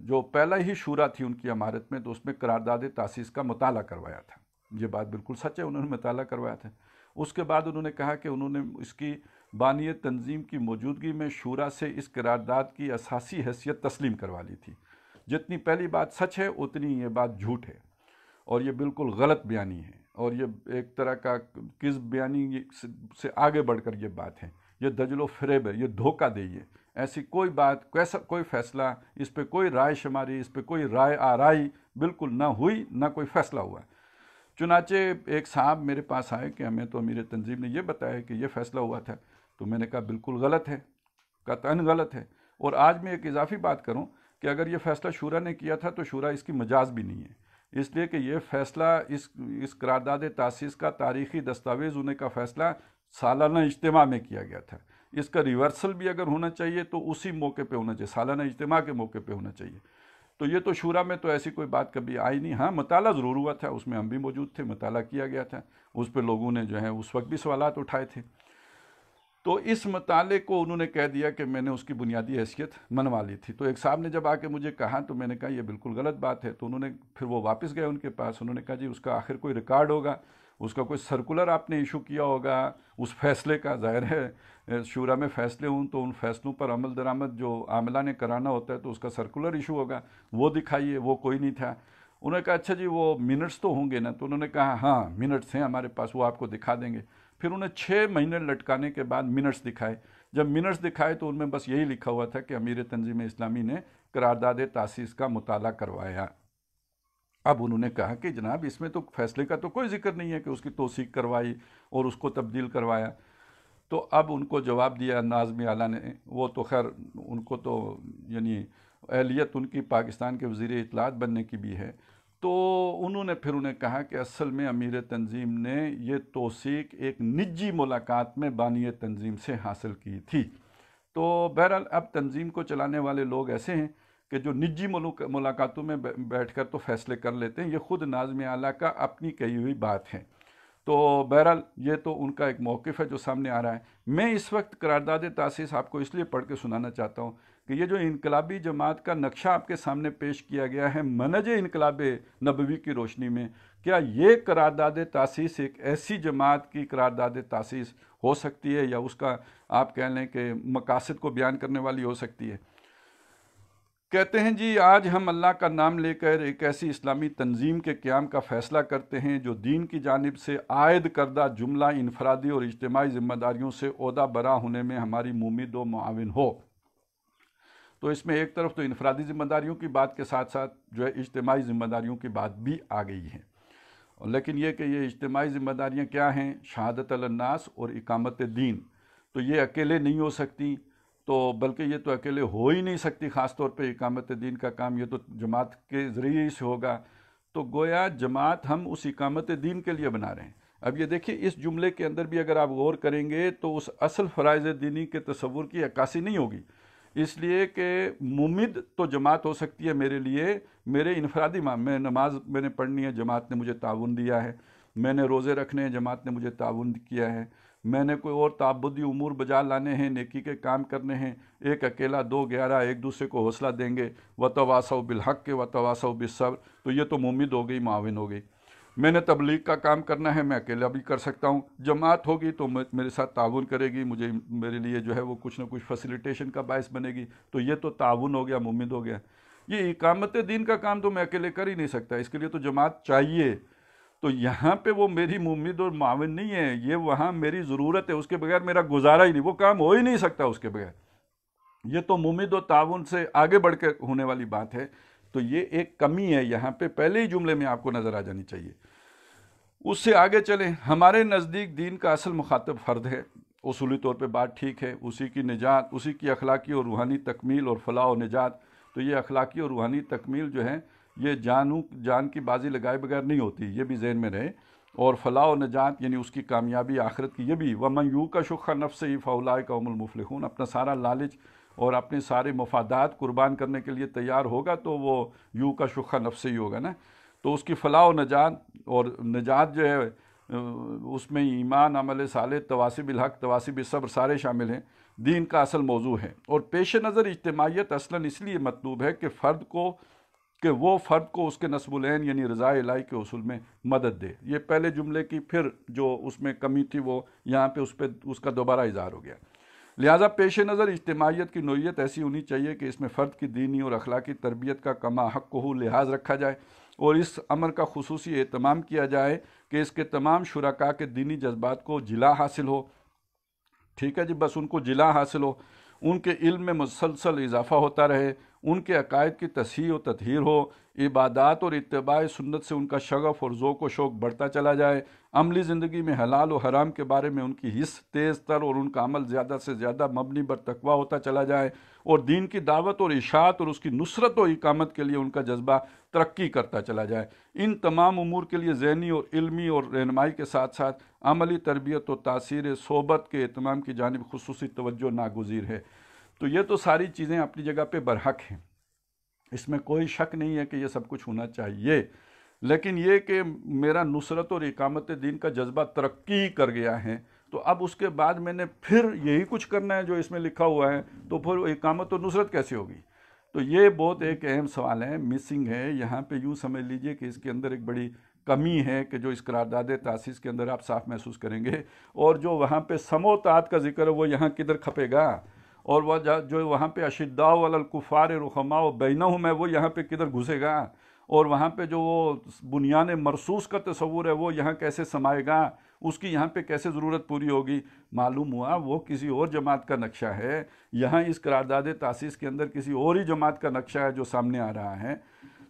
جو پہلا ہی شورا تھی ان کی عمارت میں، تو اس میں قرارداد تاسیس کا مطالعہ کروایا تھا۔ یہ بات بالکل سچ ہے، انہوں نے مطالعہ کروایا تھا۔ اس کے بعد انہوں نے کہا کہ انہوں نے اس کی بانی تنظیم کی موجودگی میں شورا سے اس قرارداد کی اساسی حیثیت تسلیم کروا لی تھی۔ جتنی پہلی بات سچ ہے اتنی یہ بات جھوٹ ہے، اور یہ بالکل غلط بیانی ہے، اور یہ ایک طرح کا کذب بیانی سے آگے بڑھ کر یہ بات ہے، یہ دجل و فریب ہے، یہ دھوکہ دہی ہے۔ ایسی کوئی بات، کوئی فیصلہ، اس پہ کوئی رائے شماری، اس پہ کوئی رائے آرائی بالکل نہ ہوئی، نہ کوئی فیصلہ ہوا۔ چنانچہ ایک صاحب میرے پاس آئے کہ ہمیں تو امیر تنظیم نے یہ بتایا کہ یہ فیصلہ ہوا تھا، تو میں نے کہا بالکل غلط ہے، قطعاً غلط ہے۔ اور آج میں ایک اضافی بات کروں کہ اگر یہ فیصلہ شورا نے کیا تھا تو شورا اس کی مجاز بھی نہیں ہے، اس لیے کہ یہ فیصلہ اس قرارداد تاسیس کا تاریخی دستاویز ہونے کا فیصلہ سالانہ اجتماع میں کیا گیا تھا۔ اس کا ریورسل بھی اگر ہونا چاہیے تو اسی موقع پہ ہونا چاہیے، سالانہ اجتماع کے موقع پہ ہونا چاہیے۔ تو یہ تو شورا میں تو ایسی کوئی بات کبھی آئی نہیں۔ ہاں، مطالعہ ضرور ہوا تھا، اس میں ہم بھی موجود تھے، مطالعہ کیا گیا تھا، اس پہ لوگوں نے جو ہے اس وقت بھی سوالات اٹھائے تھے۔ تو اس مطالعے کو انہوں نے کہہ دیا کہ میں نے اس کی بنیادی حیثیت منوا لی تھی۔ تو ایک صاحب نے جب آ کے مجھے کہا تو میں نے کہا یہ بالکل غلط بات ہے، تو انہوں نے پھر وہ واپس گئے ان کے پاس، انہوں نے کہا جی اس کا آخر کوئی ریکارڈ ہوگا، اس کا کوئی سرکولر آپ نے ایشو کیا ہوگا اس فیصلے کا۔ ظاہر ہے شورا میں فیصلے ہوں تو ان فیصلوں پر عمل درآمد جو عاملہ نے کرانا ہوتا ہے تو اس کا سرکولر ایشو ہوگا، وہ دکھائیے، وہ کوئی نہیں تھا۔ انہوں نے کہا اچھا جی وہ منٹس تو ہوں گے نا؟ تو انہوں نے کہا ہاں منٹس ہیں ہمارے پاس، وہ آپ کو دکھا دیں گے۔ پھر انہیں 6 مہینے لٹکانے کے بعد منٹس دکھائے۔ جب منٹس دکھائے تو ان میں بس یہی لکھا ہوا تھا کہ امیر تنظیم اسلامی نے قرارداد تاسیس کا مطالعہ کروایا۔ اب انہوں نے کہا کہ جناب اس میں تو فیصلے کا تو کوئی ذکر نہیں ہے کہ اس کی توثیق کروائی اور اس کو تبدیل کروایا۔ تو اب ان کو جواب دیا ناظم اعلیٰ نے، وہ تو خیر ان کو تو یعنی اہلیت ان کی پاکستان کے وزیر اطلاعات بننے کی بھی ہے، تو انہوں نے پھر انہیں کہا کہ اصل میں امیر تنظیم نے یہ توثیق ایک نجی ملاقات میں بانی تنظیم سے حاصل کی تھی۔ تو بہرحال اب تنظیم کو چلانے والے لوگ ایسے ہیں کہ جو نجی ملاقاتوں میں بیٹھ کر تو فیصلے کر لیتے ہیں، یہ خود ناظم اعلیٰ کا اپنی کہی ہوئی بات ہے۔ تو بہرحال یہ تو ان کا ایک موقف ہے جو سامنے آ رہا ہے۔ میں اس وقت قرارداد تاسیس آپ کو اس لیے پڑھ کے سنانا چاہتا ہوں کہ یہ جو انقلابی جماعت کا نقشہ آپ کے سامنے پیش کیا گیا ہے منہج انقلاب نبوی کی روشنی میں، کیا یہ قرارداد تاسیس ایک ایسی جماعت کی قرارداد تاسیس ہو سکتی ہے، یا اس کا آپ کہہ لیں کہ مقاصد کو بیان کرنے والی ہو سکتی ہے؟ کہتے ہیں جی آج ہم اللہ کا نام لے کر ایک ایسی اسلامی تنظیم کے قیام کا فیصلہ کرتے ہیں جو دین کی جانب سے عائد کردہ جملہ انفرادی اور اجتماعی ذمہ داریوں سے عہدہ برا ہونے میں ہماری ممید و معاون ہو۔ تو اس میں ایک طرف تو انفرادی ذمہ داریوں کی بات کے ساتھ ساتھ جو ہے اجتماعی ذمہ داریوں کی بات بھی آ گئی ہے، لیکن یہ کہ یہ اجتماعی ذمہ داریاں کیا ہیں؟ شہادت علی الناس اور اقامت دین۔ تو یہ اکیلے نہیں ہو سکتی، تو بلکہ یہ تو اکیلے ہو ہی نہیں سکتی، خاص طور پہ اقامت دین کا کام یہ تو جماعت کے ذریعے سے ہوگا۔ تو گویا جماعت ہم اس اقامت دین کے لیے بنا رہے ہیں۔ اب یہ دیکھیے اس جملے کے اندر بھی اگر آپ غور کریں گے تو اس اصل فرائض دینی کے تصور کی عکاسی نہیں ہوگی، اس لیے کہ ممد تو جماعت ہو سکتی ہے میرے لیے، میرے انفرادی میں نماز میں نے پڑھنی ہے، جماعت نے مجھے تعاون دیا ہے، میں نے روزے رکھنے ہیں، جماعت نے مجھے تعاون کیا ہے، میں نے کوئی اور تعبدی امور بجا لانے ہیں، نیکی کے کام کرنے ہیں، ایک اکیلا 2 11 ایک دوسرے کو حوصلہ دیں گے، وتواصوا بالحق وتواصوا بالصبر، تو یہ تو ممد ہو گئی، معاون ہو گئی۔ میں نے تبلیغ کا کام کرنا ہے، میں اکیلا بھی کر سکتا ہوں، جماعت ہوگی تو میرے ساتھ تعاون کرے گی، میرے لیے جو ہے وہ کچھ نہ کچھ فیسیلیٹیشن کا باعث بنے گی، تو یہ تو تعاون ہو گیا، ممد ہو گیا۔ یہ اقامت دین کا کام تو میں اکیلے کر ہی نہیں سکتا، اس کے لیے تو جماعت چاہیے۔ تو یہاں پہ وہ میری ممد اور معاون نہیں ہے، یہ وہاں میری ضرورت ہے، اس کے بغیر میرا گزارا ہی نہیں، وہ کام ہو ہی نہیں سکتا اس کے بغیر۔ یہ تو ممد و تعاون سے آگے بڑھ کے ہونے والی بات ہے، تو یہ ایک کمی ہے یہاں پہ پہلے ہی جملے میں آپ کو نظر آ جانی چاہیے۔ اس سے آگے چلیں، ہمارے نزدیک دین کا اصل مخاطب فرد ہے، اصولی طور پہ بات ٹھیک ہے، اسی کی نجات، اسی کی اخلاقی اور روحانی تکمیل اور فلاح و نجات۔ تو یہ اخلاقی اور روحانی تکمیل جو ہے یہ جان کی بازی لگائے بغیر نہیں ہوتی، یہ بھی ذہن میں رہے، اور فلاح و نجات یعنی اس کی کامیابی آخرت کی، یہ بھی وَمَنْ يُوقَ شُحَّ نَفْسِهِ فَأُولَٰئِكَ هُمُ الْمُفْلِحُونَ۔ اپنا سارا لالچ اور اپنے سارے مفادات قربان کرنے کے لیے تیار ہوگا تو وہ یوقَ شُحَّ نَفْسِهِ ہی ہوگا نا۔ تو اس کی فلاح و نجات، اور نجات جو ہے اس میں ایمان، عمل صالح، تواصی بالحق، تواصی بالصبر سارے شامل ہیں، دین کا اصل موضوع ہے۔ اور پیش نظر اجتماعیت اصلاً اس لیے مطلوب ہے کہ وہ فرد کو اس کے نصب العین یعنی رضا الہی کے اصول میں مدد دے۔ یہ پہلے جملے کی پھر جو اس میں کمی تھی وہ یہاں پہ اس کا دوبارہ اظہار ہو گیا۔ لہٰذا پیش نظر اجتماعیت کی نوعیت ایسی ہونی چاہیے کہ اس میں فرد کی دینی اور اخلاقی تربیت کا کما حق لحاظ رکھا جائے، اور اس امر کا خصوصی اہتمام کیا جائے کہ اس کے تمام شرکاء کے دینی جذبات کو جلا حاصل ہو۔ ٹھیک ہے جی، بس ان کو جلا حاصل ہو، ان کے علم میں مسلسل اضافہ ہوتا رہے، ان کے عقائد کی تصحیح و تطہیر ہو، عبادات اور اتباع سنت سے ان کا شغف اور ذوق و شوق بڑھتا چلا جائے، عملی زندگی میں حلال و حرام کے بارے میں ان کی حس تیز تر اور ان کا عمل زیادہ سے زیادہ مبنی بر تقوی ہوتا چلا جائے، اور دین کی دعوت اور اشاعت اور اس کی نصرت و اقامت کے لیے ان کا جذبہ ترقی کرتا چلا جائے۔ ان تمام امور کے لیے ذہنی اور علمی اور رہنمائی کے ساتھ ساتھ عملی تربیت و تاثیر صحبت کے اہتمام کی جانب خصوصی توجہ ناگزیر ہے۔ تو یہ تو ساری چیزیں اپنی جگہ پہ برحق ہیں، اس میں کوئی شک نہیں ہے کہ یہ سب کچھ ہونا چاہیے، لیکن یہ کہ میرا نصرت اور اقامت دین کا جذبہ ترقی کر گیا ہے، تو اب اس کے بعد میں نے پھر یہی کچھ کرنا ہے جو اس میں لکھا ہوا ہے، تو پھر اقامت و نصرت کیسے ہوگی؟ تو یہ بہت ایک اہم سوال ہے، مسنگ ہے یہاں پہ۔ یوں سمجھ لیجئے کہ اس کے اندر ایک بڑی کمی ہے کہ جو اس قرارداد تاسیس کے اندر آپ صاف محسوس کریں گے، اور جو وہاں پہ سم و طاعت کا ذکر ہے وہ یہاں کدھر کھپے گا، اور وہ جو وہاں پہ اشداء علی الکفار رحماء بینہم ہے وہ یہاں پہ کدھر گھسے گا، اور وہاں پہ جو وہ بنیان مرصوص کا تصور ہے وہ یہاں کیسے سمائے گا، اس کی یہاں پہ کیسے ضرورت پوری ہوگی، معلوم ہوا وہ کسی اور جماعت کا نقشہ ہے، یہاں اس قرارداد تاسیس کے اندر کسی اور ہی جماعت کا نقشہ ہے جو سامنے آ رہا ہے۔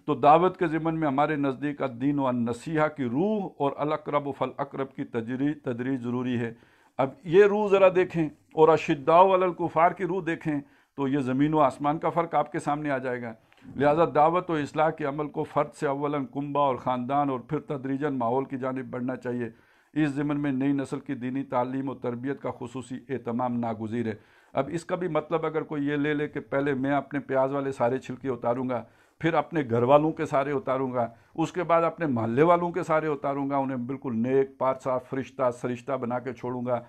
تو دعوت کے ضمن میں ہمارے نزدیک الدین و النصیحہ کی روح اور الاقرب فالاقرب کی تدریج ضروری ہے۔ اب یہ روح ذرا دیکھیں اور اشداء علی الکفار کی روح دیکھیں تو یہ زمین و آسمان کا فرق آپ کے سامنے آ جائے گا۔ لہذا دعوت و اصلاح کے عمل کو فرد سے اولاً کنبہ اور خاندان اور پھر تدریجاً ماحول کی جانب بڑھنا چاہیے۔ اس ضمن میں نئی نسل کی دینی تعلیم و تربیت کا خصوصی اہتمام ناگزیر ہے۔ اب اس کا بھی مطلب اگر کوئی یہ لے لے کہ پہلے میں اپنے پیاز والے سارے چھلکے اتاروں گا، پھر اپنے گھر والوں کے سارے اتاروں گا، اس کے بعد اپنے محلے والوں کے سارے اتاروں گا، انہیں بالکل نیک پاک صاف فرشتہ سرشتہ بنا کے چھوڑوں گا،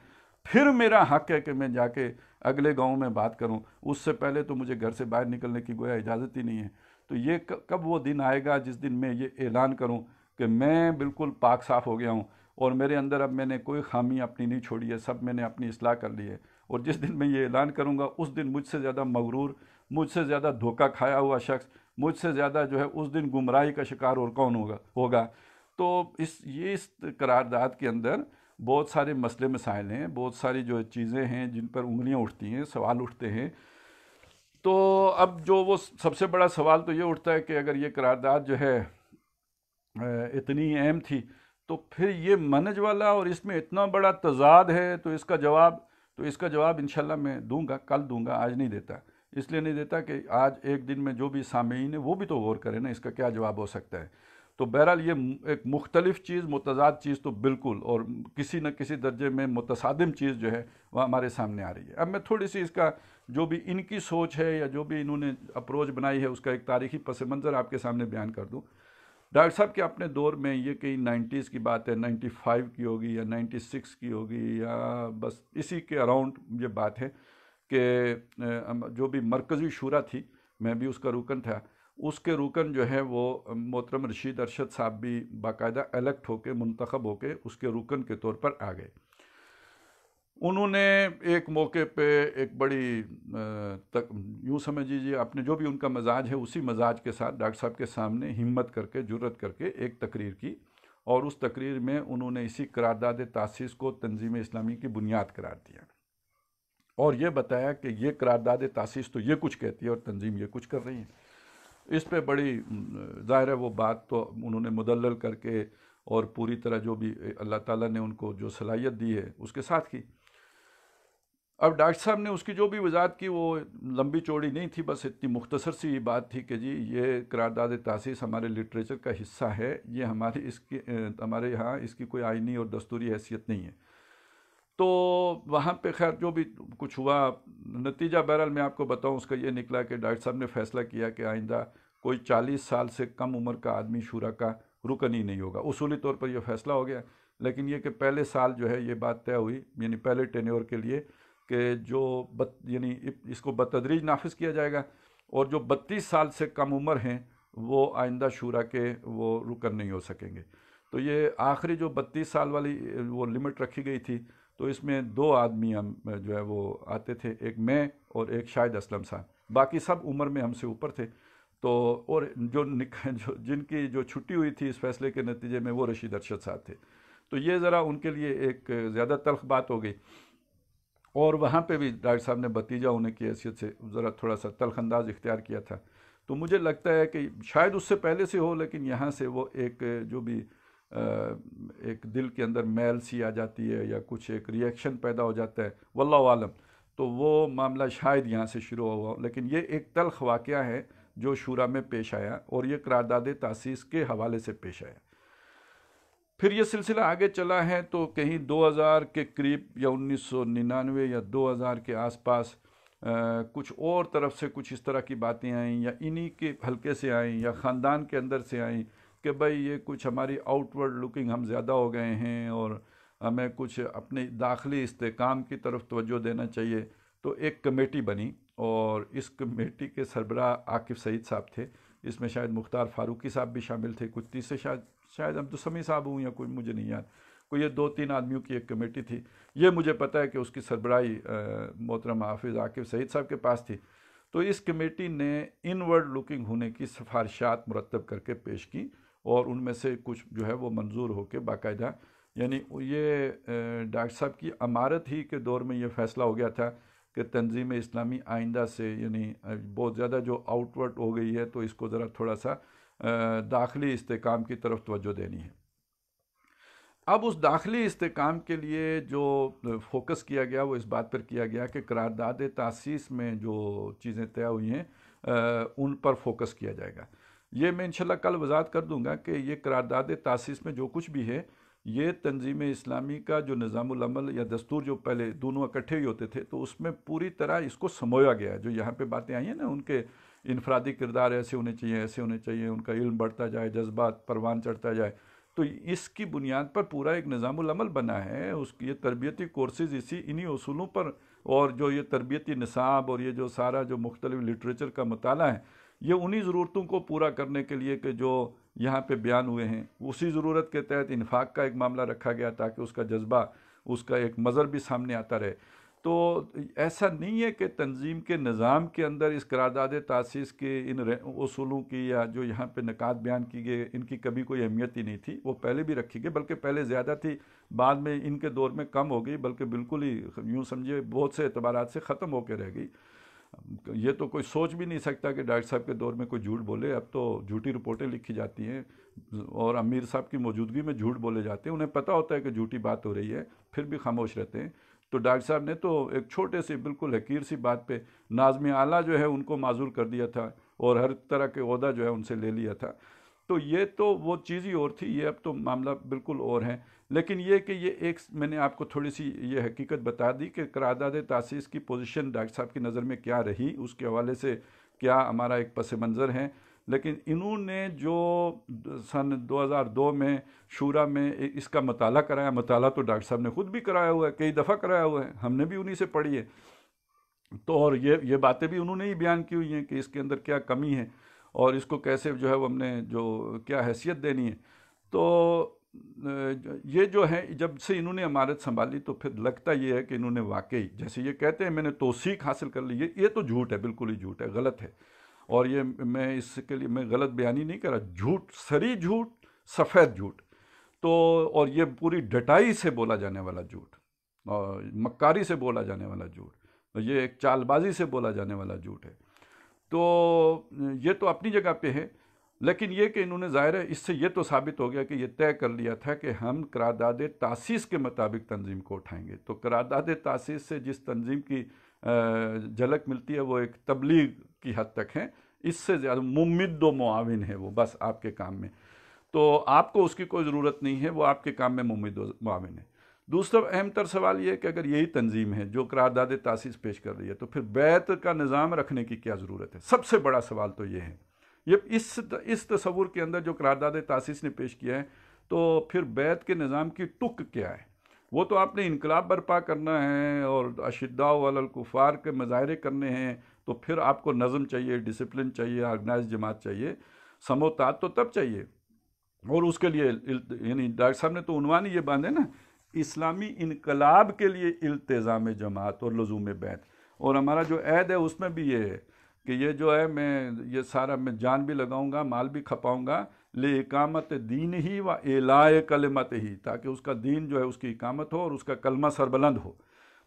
پھر میرا حق ہے کہ میں جا کے اگلے گاؤں میں بات کروں، اس سے پہلے تو مجھے گھر سے باہر نکلنے کی گویا اجازت ہی نہیں ہے۔ تو یہ کب وہ دن آئے گا جس دن میں یہ اعلان کروں کہ میں بالکل پاک صاف ہو گیا ہوں اور میرے اندر اب میں نے کوئی خامی اپنی نہیں چھوڑی ہے، سب میں نے اپنی اصلاح کر لی ہے، اور جس دن میں یہ اعلان کروں گا اس دن مجھ سے زیادہ مغرور، مجھ سے زیادہ دھوکہ کھایا ہوا شخص، مجھ سے زیادہ جو ہے اس دن گمراہی کا شکار اور کون ہوگا۔ تو اس قرارداد کے اندر بہت سارے مسئلے مسائل ہیں، بہت ساری جو چیزیں ہیں جن پر انگلیاں اٹھتی ہیں، سوال اٹھتے ہیں۔ تو اب جو وہ سب سے بڑا سوال تو یہ اٹھتا ہے کہ اگر یہ قرارداد جو ہے اتنی اہم تھی تو پھر یہ منہج والا اور اس میں اتنا بڑا تضاد ہے، تو اس کا جواب انشاءاللہ میں دوں گا، کل دوں گا، آج نہیں دیتا۔ اس لیے نہیں دیتا کہ آج ایک دن میں جو بھی سامعین ہیں وہ بھی تو غور کریں نا اس کا کیا جواب ہو سکتا ہے۔ تو بہرحال یہ ایک مختلف چیز، متضاد چیز تو بالکل، اور کسی نہ کسی درجے میں متصادم چیز جو ہے وہ ہمارے سامنے آ رہی ہے۔ اب میں تھوڑی سی اس کا جو بھی ان کی سوچ ہے یا جو بھی انہوں نے اپروچ بنائی ہے اس کا ایک تاریخی پس منظر آپ کے سامنے بیان کر دوں۔ ڈاکٹر صاحب کے اپنے دور میں یہ کہیں 90s کی بات ہے، 95 کی ہوگی یا 96 کی ہوگی یا بس اسی کے اراؤنڈ یہ بات ہے کہ جو بھی مرکزی شورا تھی، میں بھی اس کا رکن تھا، اس کے رکن جو ہے وہ محترم رشید ارشد صاحب بھی باقاعدہ الیکٹ ہو کے، منتخب ہو کے اس کے رکن کے طور پر آ گئے۔ انہوں نے ایک موقع پہ ایک بڑی یوں سمجھ لیجیے اپنے جو بھی ان کا مزاج ہے اسی مزاج کے ساتھ ڈاکٹر صاحب کے سامنے ہمت کر کے، جرت کر کے ایک تقریر کی، اور اس تقریر میں انہوں نے اسی قرارداد تاسیس کو تنظیم اسلامی کی بنیاد قرار دیا اور یہ بتایا کہ یہ قرارداد تاسیس تو یہ کچھ کہتی ہے اور تنظیم یہ کچھ کر رہی ہے۔ اس پہ بڑی ظاہر ہے وہ بات تو انہوں نے مدلل کر کے اور پوری طرح جو بھی اللہ تعالیٰ نے ان کو جو صلاحیت دی ہے اس کے ساتھ کی۔ اب ڈاکٹر صاحب نے اس کی جو بھی وضاحت کی وہ لمبی چوڑی نہیں تھی، بس اتنی مختصر سی بات تھی کہ جی یہ قرارداد تاسیس ہمارے لٹریچر کا حصہ ہے، یہ ہمارے یہاں اس کی کوئی آئینی اور دستوری حیثیت نہیں ہے۔ تو وہاں پہ خیر جو بھی کچھ ہوا، نتیجہ بہرحال میں آپ کو بتاؤں اس کا یہ نکلا کہ ڈاکٹر صاحب نے فیصلہ کیا کہ آئندہ کوئی 40 سال سے کم عمر کا آدمی شورا کا رکن ہی نہیں ہوگا۔ اصولی طور پر یہ فیصلہ ہو گیا، لیکن یہ کہ پہلے سال جو ہے یہ بات طے ہوئی، یعنی پہلے ٹینیور کے لیے کہ جو یعنی اس کو بتدریج نافذ کیا جائے گا، اور جو 32 سال سے کم عمر ہیں وہ آئندہ شورا کے وہ رکن نہیں ہو سکیں گے۔ تو یہ آخری جو 32 سال والی وہ لمٹ رکھی گئی تھی، تو اس میں 2 آدمی ہم جو ہے وہ آتے تھے، ایک میں اور ایک شاہد اسلم صاحب، باقی سب عمر میں ہم سے اوپر تھے۔ تو اور جن کی جو چھٹی ہوئی تھی اس فیصلے کے نتیجے میں وہ رشید ارشد صاحب تھے۔ تو یہ ذرا ان کے لیے ایک زیادہ تلخ بات ہو گئی، اور وہاں پہ بھی ڈاکٹر صاحب نے بھتیجا ہونے کی حیثیت سے ذرا تھوڑا سا تلخ انداز اختیار کیا تھا۔ تو مجھے لگتا ہے کہ شاید اس سے پہلے سے ہو، لیکن یہاں سے وہ ایک جو بھی ایک دل کے اندر میل سی آ جاتی ہے یا کچھ ایک ری ایکشن پیدا ہو جاتا ہے، واللہ عالم، تو وہ معاملہ شاید یہاں سے شروع ہوا۔ لیکن یہ ایک تلخ واقعہ ہے جو شورا میں پیش آیا اور یہ قرارداد تاسیس کے حوالے سے پیش آیا۔ پھر یہ سلسلہ آگے چلا ہے تو کہیں 2000 کے قریب یا 1999 یا 2000 کے آس پاس کچھ اور طرف سے کچھ اس طرح کی باتیں آئیں یا انہی کے حلقے سے آئیں یا خاندان کے اندر سے آئیں کہ بھائی یہ کچھ ہماری آؤٹ ورڈ لکنگ ہم زیادہ ہو گئے ہیں اور ہمیں کچھ اپنے داخلی استحکام کی طرف توجہ دینا چاہیے۔ تو ایک کمیٹی بنی اور اس کمیٹی کے سربراہ عاقب سعید صاحب تھے، اس میں شاید مختار فاروقی صاحب بھی شامل تھے، کچھ تیسرے شاید عبدالسمیع صاحب ہوں یا کوئی مجھے نہیں یاد، کوئی یہ 2-3 آدمیوں کی ایک کمیٹی تھی۔ یہ مجھے پتہ ہے کہ اس کی سربراہی محترم حافظ عاقب سعید صاحب کے پاس تھی۔ تو اس کمیٹی نے انورڈ لوکنگ ہونے کی سفارشات مرتب کر کے پیش کی، اور ان میں سے کچھ جو ہے وہ منظور ہو کے باقاعدہ، یعنی یہ ڈاکٹر صاحب کی امارت ہی کے دور میں یہ فیصلہ ہو گیا تھا کہ تنظیم اسلامی آئندہ سے یعنی بہت زیادہ جو آؤٹ ورڈ ہو گئی ہے تو اس کو ذرا تھوڑا سا داخلی استحکام کی طرف توجہ دینی ہے۔ اب اس داخلی استحکام کے لیے جو فوکس کیا گیا وہ اس بات پر کیا گیا کہ قرارداد تاسیس میں جو چیزیں طے ہوئی ہیں ان پر فوکس کیا جائے گا۔ یہ میں انشاءاللہ کل وضاحت کر دوں گا کہ یہ قرارداد تاسیس میں جو کچھ بھی ہے یہ تنظیم اسلامی کا جو نظام العمل یا دستور جو پہلے دونوں اکٹھے ہی ہوتے تھے تو اس میں پوری طرح اس کو سمویا گیا ہے۔ جو یہاں پہ باتیں آئی ہیں نا، ان کے انفرادی کردار ایسے ہونے چاہیے، ایسے ہونے چاہیے، ان کا علم بڑھتا جائے، جذبات پروان چڑھتا جائے، تو اس کی بنیاد پر پورا ایک نظام العمل بنا ہے۔ اس کی یہ تربیتی کورسز انہی اصولوں پر، اور جو یہ تربیتی نصاب اور یہ جو سارا جو مختلف لٹریچر کا مطالعہ ہے یہ انہی ضرورتوں کو پورا کرنے کے لیے کہ جو یہاں پہ بیان ہوئے ہیں، اسی ضرورت کے تحت انفاق کا ایک معاملہ رکھا گیا تاکہ اس کا جذبہ، اس کا ایک مظہر بھی سامنے آتا رہے۔ تو ایسا نہیں ہے کہ تنظیم کے نظام کے اندر اس قرارداد تاسیس کے ان اصولوں کی یا جو یہاں پہ نکات بیان کی گئے ان کی کبھی کوئی اہمیت ہی نہیں تھی، وہ پہلے بھی رکھی گئی، بلکہ پہلے زیادہ تھی، بعد میں ان کے دور میں کم ہو گئی، بلکہ بالکل ہی یوں سمجھے بہت سے اعتبارات سے ختم ہو کے رہ گئی۔ یہ تو کوئی سوچ بھی نہیں سکتا کہ ڈاکٹر صاحب کے دور میں کوئی جھوٹ بولے۔ اب تو جھوٹی رپورٹیں لکھی جاتی ہیں اور امیر صاحب کی موجودگی میں جھوٹ بولے جاتے ہیں، انہیں پتہ ہوتا ہے کہ جھوٹی بات ہو رہی ہے پھر بھی خاموش رہتے ہیں۔ تو ڈاکٹر صاحب نے تو ایک چھوٹے سی بالکل حقیر سی بات پہ ناظم اعلیٰ جو ہے ان کو معذور کر دیا تھا اور ہر طرح کے عہدہ جو ہے ان سے لے لیا تھا۔ تو یہ تو وہ چیز ہی اور تھی، یہ اب تو معاملہ بالکل اور ہے۔ لیکن یہ کہ یہ ایک میں نے آپ کو تھوڑی سی یہ حقیقت بتا دی کہ قرارداد تاسیس کی پوزیشن ڈاکٹر صاحب کی نظر میں کیا رہی، اس کے حوالے سے کیا ہمارا ایک پس منظر ہے۔ لیکن انہوں نے جو سن 2002 میں شورا میں اس کا مطالعہ کرایا، مطالعہ تو ڈاکٹر صاحب نے خود بھی کرایا ہوا ہے، کئی دفعہ کرایا ہوا ہے، ہم نے بھی انہی سے پڑھی ہے، تو اور یہ باتیں بھی انہوں نے ہی بیان کی ہوئی ہیں کہ اس کے اندر کیا کمی ہے اور اس کو کیسے جو ہے وہ ہم نے جو کیا حیثیت دینی ہے۔ تو یہ جو ہے جب سے انہوں نے امارت سنبھالی تو پھر لگتا یہ ہے کہ انہوں نے واقعی جیسے یہ کہتے ہیں میں نے توثیق حاصل کر لی، یہ تو جھوٹ ہے، بالکل ہی جھوٹ ہے، غلط ہے، اور یہ میں اس کے لیے میں غلط بیانی نہیں کر رہا، جھوٹ، صریح جھوٹ، سفید جھوٹ، تو اور یہ پوری ڈٹائی سے بولا جانے والا جھوٹ اور مکاری سے بولا جانے والا جھوٹ، یہ ایک چال بازی سے بولا جانے والا جھوٹ ہے۔ تو یہ تو اپنی جگہ پہ ہے، لیکن یہ کہ انہوں نے ظاہر ہے اس سے یہ تو ثابت ہو گیا کہ یہ طے کر لیا تھا کہ ہم قرارداد تاسیس کے مطابق تنظیم کو اٹھائیں گے۔ تو قرارداد تاسیس سے جس تنظیم کی جھلک ملتی ہے وہ ایک تبلیغ کی حد تک ہے، اس سے زیادہ ممد و معاون ہے وہ، بس آپ کے کام میں، تو آپ کو اس کی کوئی ضرورت نہیں ہے، وہ آپ کے کام میں ممد و معاون ہے۔ دوسرا اہم تر سوال یہ ہے کہ اگر یہی تنظیم ہے جو قرارداد تاسیس پیش کر رہی ہے تو پھر بیعت کا نظام رکھنے کی کیا ضرورت ہے؟ سب سے بڑا سوال تو یہ ہے۔ یہ اس تصور کے اندر جو قرارداد تاسیس نے پیش کیا ہے تو پھر بیعت کے نظام کی ٹک کیا ہے؟ وہ تو آپ نے انقلاب برپا کرنا ہے اور اشداء علی الکفار کے مظاہرے کرنے ہیں، تو پھر آپ کو نظم چاہیے، ڈسپلن چاہیے، آرگنائز جماعت چاہیے، سموتات تو تب چاہیے، اور اس کے لیے یعنی ڈاکٹر صاحب نے تو عنوان ہی یہ باندھے نا، اسلامی انقلاب کے لیے التزام جماعت اور لزوم بیعت، اور ہمارا جو عہد ہے اس میں بھی یہ ہے کہ یہ جو ہے میں یہ سارا میں جان بھی لگاؤں گا، مال بھی کھپاؤں گا، لِإِقامَتِ دِینِهِ وَإِعْلَاءِ کَلِمَتِهِ، تاکہ اس کا دین جو ہے اس کی اقامت ہو اور اس کا کلمہ سربلند ہو۔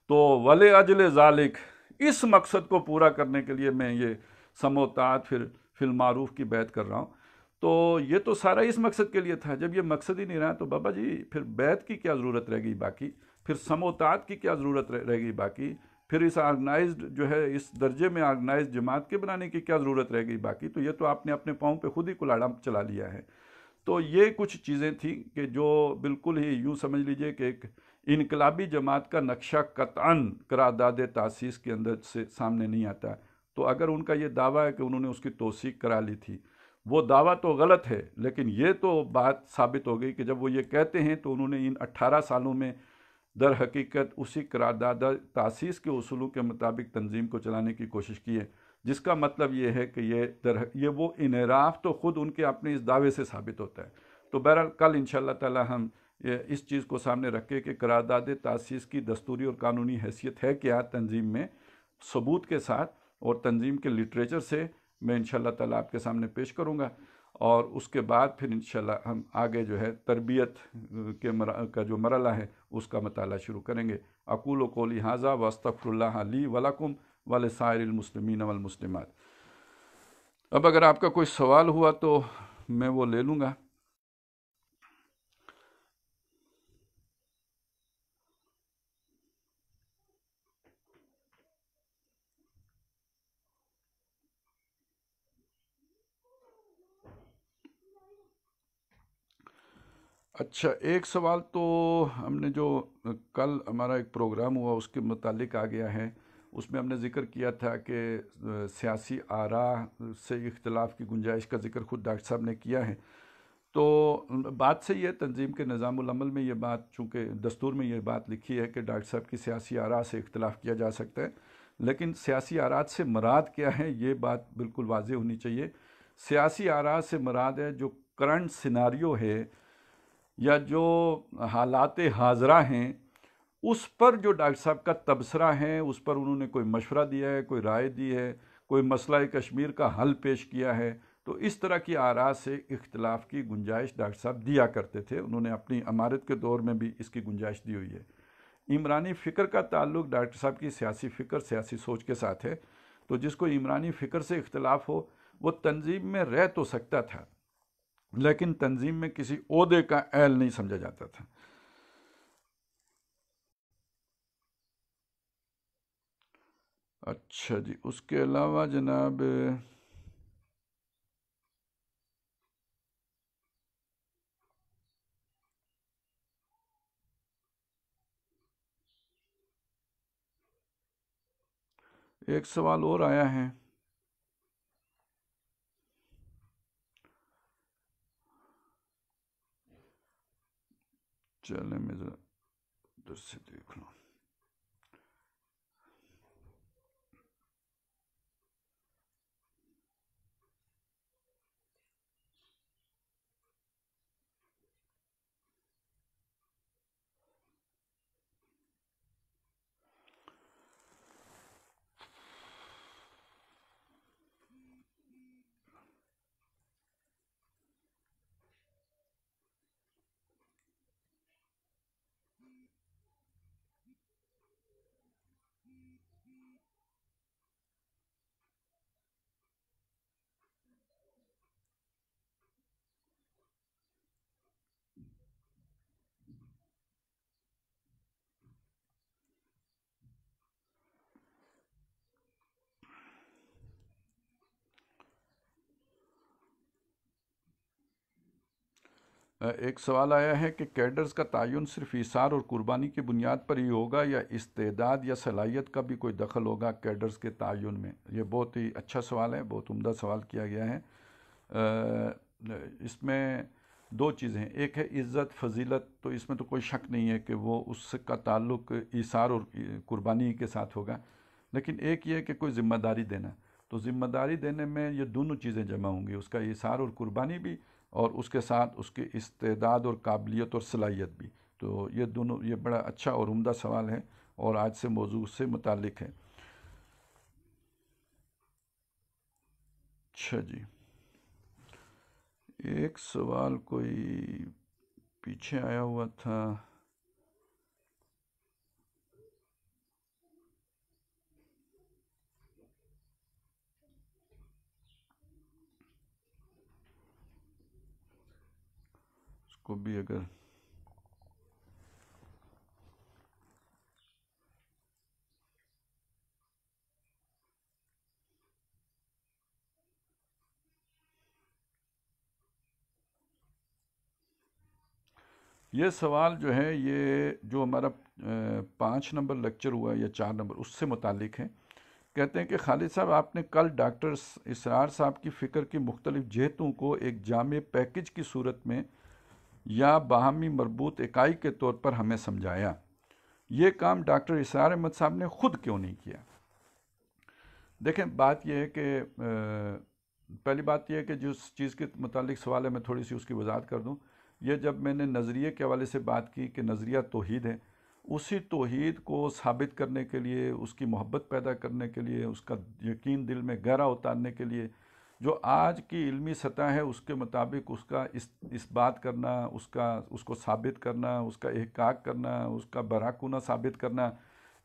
تو وَلِأَجْلِ ذَلِكَ، اس مقصد کو پورا کرنے کے لیے میں یہ سموتات پھر فی المعروف کی بیعت کر رہا ہوں۔ تو یہ تو سارا اس مقصد کے لیے تھا، جب یہ مقصد ہی نہیں رہا تو بابا جی پھر بیعت کی کیا ضرورت رہ گئی باقی، پھر سموتات کی کیا ضرورت رہ گئی باقی، پھر اس آرگنائزڈ جو ہے اس درجے میں آرگنائزڈ جماعت کے بنانے کی کیا ضرورت رہ گئی باقی، تو یہ تو آپ نے اپنے پاؤں پہ خود ہی کلاڑا چلا لیا ہے۔ تو یہ کچھ چیزیں تھیں کہ جو بالکل ہی یوں سمجھ لیجئے کہ ایک انقلابی جماعت کا نقشہ قطعاً قرارداد تاسیس کے اندر سے سامنے نہیں آتا۔ تو اگر ان کا یہ دعویٰ ہے کہ انہوں نے اس کی توثیق کرا لی تھی، وہ دعویٰ تو غلط ہے، لیکن یہ تو بات ثابت ہو گئی کہ جب وہ یہ کہتے ہیں تو انہوں نے ان 18 سالوں میں در حقیقت اسی قرارداد تاسیس کے اصولوں کے مطابق تنظیم کو چلانے کی کوشش کی ہے، جس کا مطلب یہ ہے کہ یہ وہ انحراف تو خود ان کے اپنے اس دعوے سے ثابت ہوتا ہے۔ تو بہرحال کل انشاءاللہ تعالی ہم اس چیز کو سامنے رکھے کہ قرارداد تاسیس کی دستوری اور قانونی حیثیت ہے کیا تنظیم میں، ثبوت کے ساتھ، اور تنظیم کے لٹریچر سے میں انشاءاللہ تعالیٰ آپ کے سامنے پیش کروں گا، اور اس کے بعد پھر انشاءاللہ ہم آگے جو ہے تربیت کا جو مرحلہ ہے اس کا مطالعہ شروع کریں گے۔ اقول قولی ھذا واستغفر اللہ لی ولکم ولسائر المسلمین والمسلمات۔ اب اگر آپ کا کوئی سوال ہوا تو میں وہ لے لوں گا۔ اچھا، ایک سوال تو ہم نے جو کل ہمارا ایک پروگرام ہوا اس کے متعلق آ گیا ہے، اس میں ہم نے ذکر کیا تھا کہ سیاسی آراء سے اختلاف کی گنجائش کا ذکر خود ڈاکٹر صاحب نے کیا ہے۔ تو بات صحیح ہے، تنظیم کے نظام العمل میں یہ بات، چونکہ دستور میں یہ بات لکھی ہے کہ ڈاکٹر صاحب کی سیاسی آراء سے اختلاف کیا جا سکتا ہے، لیکن سیاسی آراء سے مراد کیا ہے یہ بات بالکل واضح ہونی چاہیے۔ سیاسی آراء سے مراد ہے جو کرنٹ سیناریو ہے یا جو حالات حاضرہ ہیں اس پر جو ڈاکٹر صاحب کا تبصرہ ہے، اس پر انہوں نے کوئی مشورہ دیا ہے، کوئی رائے دی ہے، کوئی مسئلہ کشمیر کا حل پیش کیا ہے، تو اس طرح کی آراء سے اختلاف کی گنجائش ڈاکٹر صاحب دیا کرتے تھے۔ انہوں نے اپنی امارت کے دور میں بھی اس کی گنجائش دی ہوئی ہے۔ عمرانی فکر کا تعلق ڈاکٹر صاحب کی سیاسی فکر، سیاسی سوچ کے ساتھ ہے، تو جس کو عمرانی فکر سے اختلاف ہو وہ تنظیم میں رہ تو سکتا تھا لیکن تنظیم میں کسی عہدے کا اہل نہیں سمجھا جاتا تھا۔ اچھا جی، اس کے علاوہ جناب ایک سوال اور آیا ہے، چلیں میں ذرا ادھر سے دیکھ لوں۔ ایک سوال آیا ہے کہ کیڈرز کا تعین صرف ایثار اور قربانی کی بنیاد پر ہی ہوگا یا استعداد یا صلاحیت کا بھی کوئی دخل ہوگا کیڈرز کے تعین میں؟ یہ بہت ہی اچھا سوال ہے، بہت عمدہ سوال کیا گیا ہے۔ اس میں دو چیزیں ہیں، ایک ہے عزت فضیلت، تو اس میں تو کوئی شک نہیں ہے کہ وہ اس کا تعلق ایثار اور قربانی کے ساتھ ہوگا، لیکن ایک یہ ہے کہ کوئی ذمہ داری دینا، تو ذمہ داری دینے میں یہ دونوں چیزیں جمع ہوں گی، اس کا ایثار اور قربانی بھی، اور اس کے ساتھ اس کی استعداد اور قابلیت اور صلاحیت بھی۔ تو یہ دونوں، یہ بڑا اچھا اور عمدہ سوال ہے اور آج سے موضوع سے متعلق ہے۔ اچھا جی، ایک سوال کوئی پیچھے آیا ہوا تھا، اس کو بھی اگر یہ سوال جو ہے، یہ جو ہمارا 5 نمبر لیکچر ہوا یا 4 نمبر، اس سے متعلق ہے۔ کہتے ہیں کہ خالد صاحب، آپ نے کل ڈاکٹر اسرار صاحب کی فکر کی مختلف جہتوں کو ایک جامع پیکج کی صورت میں یا باہمی مربوط اکائی کے طور پر ہمیں سمجھایا، یہ کام ڈاکٹر اسرار احمد صاحب نے خود کیوں نہیں کیا؟ دیکھیں، بات یہ ہے کہ پہلی بات یہ ہے کہ جس چیز کے متعلق سوال ہے میں تھوڑی سی اس کی وضاحت کر دوں۔ یہ جب میں نے نظریے کے حوالے سے بات کی کہ نظریہ توحید ہے، اسی توحید کو ثابت کرنے کے لیے، اس کی محبت پیدا کرنے کے لیے، اس کا یقین دل میں گہرا اتارنے کے لیے جو آج کی علمی سطح ہے اس کے مطابق اس کا اس بات کرنا، اس کو ثابت کرنا، اس کا احقاق کرنا، اس کا براکونہ ثابت کرنا،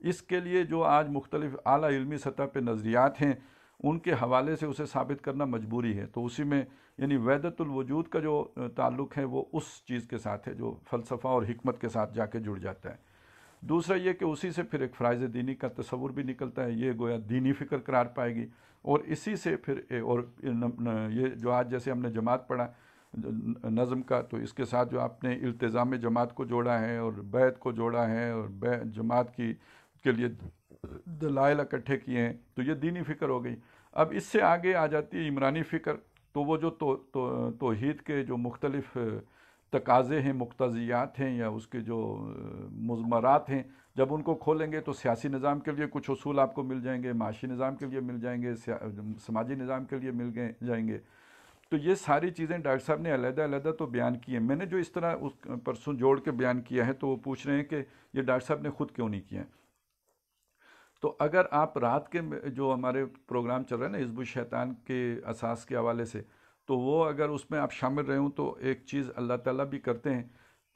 اس کے لیے جو آج مختلف اعلیٰ علمی سطح پہ نظریات ہیں ان کے حوالے سے اسے ثابت کرنا مجبوری ہے۔ تو اسی میں یعنی وحدت الوجود کا جو تعلق ہے وہ اس چیز کے ساتھ ہے جو فلسفہ اور حکمت کے ساتھ جا کے جڑ جاتا ہے۔ دوسرا یہ کہ اسی سے پھر ایک فرائض دینی کا تصور بھی نکلتا ہے، یہ گویا دینی فکر قرار پائے گی، اور اسی سے پھر اور یہ جو آج جیسے ہم نے جماعت پڑھا نظم کا، تو اس کے ساتھ جو آپ نے التزام جماعت کو جوڑا ہے اور بیعت کو جوڑا ہے اور جماعت کے لیے دلائل اکٹھے کیے ہیں، تو یہ دینی فکر ہو گئی۔ اب اس سے آگے آ جاتی ہے عمرانی فکر، تو وہ جو توحید کے جو مختلف تقاضے ہیں، مقتضیات ہیں، یا اس کے جو مضمرات ہیں، جب ان کو کھولیں گے تو سیاسی نظام کے لیے کچھ اصول آپ کو مل جائیں گے، معاشی نظام کے لیے مل جائیں گے، سماجی نظام کے لیے مل جائیں گے۔ تو یہ ساری چیزیں ڈاکٹر صاحب نے علیحدہ علیحدہ تو بیان کی ہیں۔ میں نے جو اس طرح اس پرسوں جوڑ کے بیان کیا ہے تو وہ پوچھ رہے ہیں کہ یہ ڈاکٹر صاحب نے خود کیوں نہیں کیا ہے۔ تو اگر آپ رات کے جو ہمارے پروگرام چل رہے ہیں نا حزب الشیطان کے اساس کے حوالے سے، تو وہ اگر اس میں آپ شامل رہے ہوں تو ایک چیز اللہ تعالیٰ بھی کرتے ہیں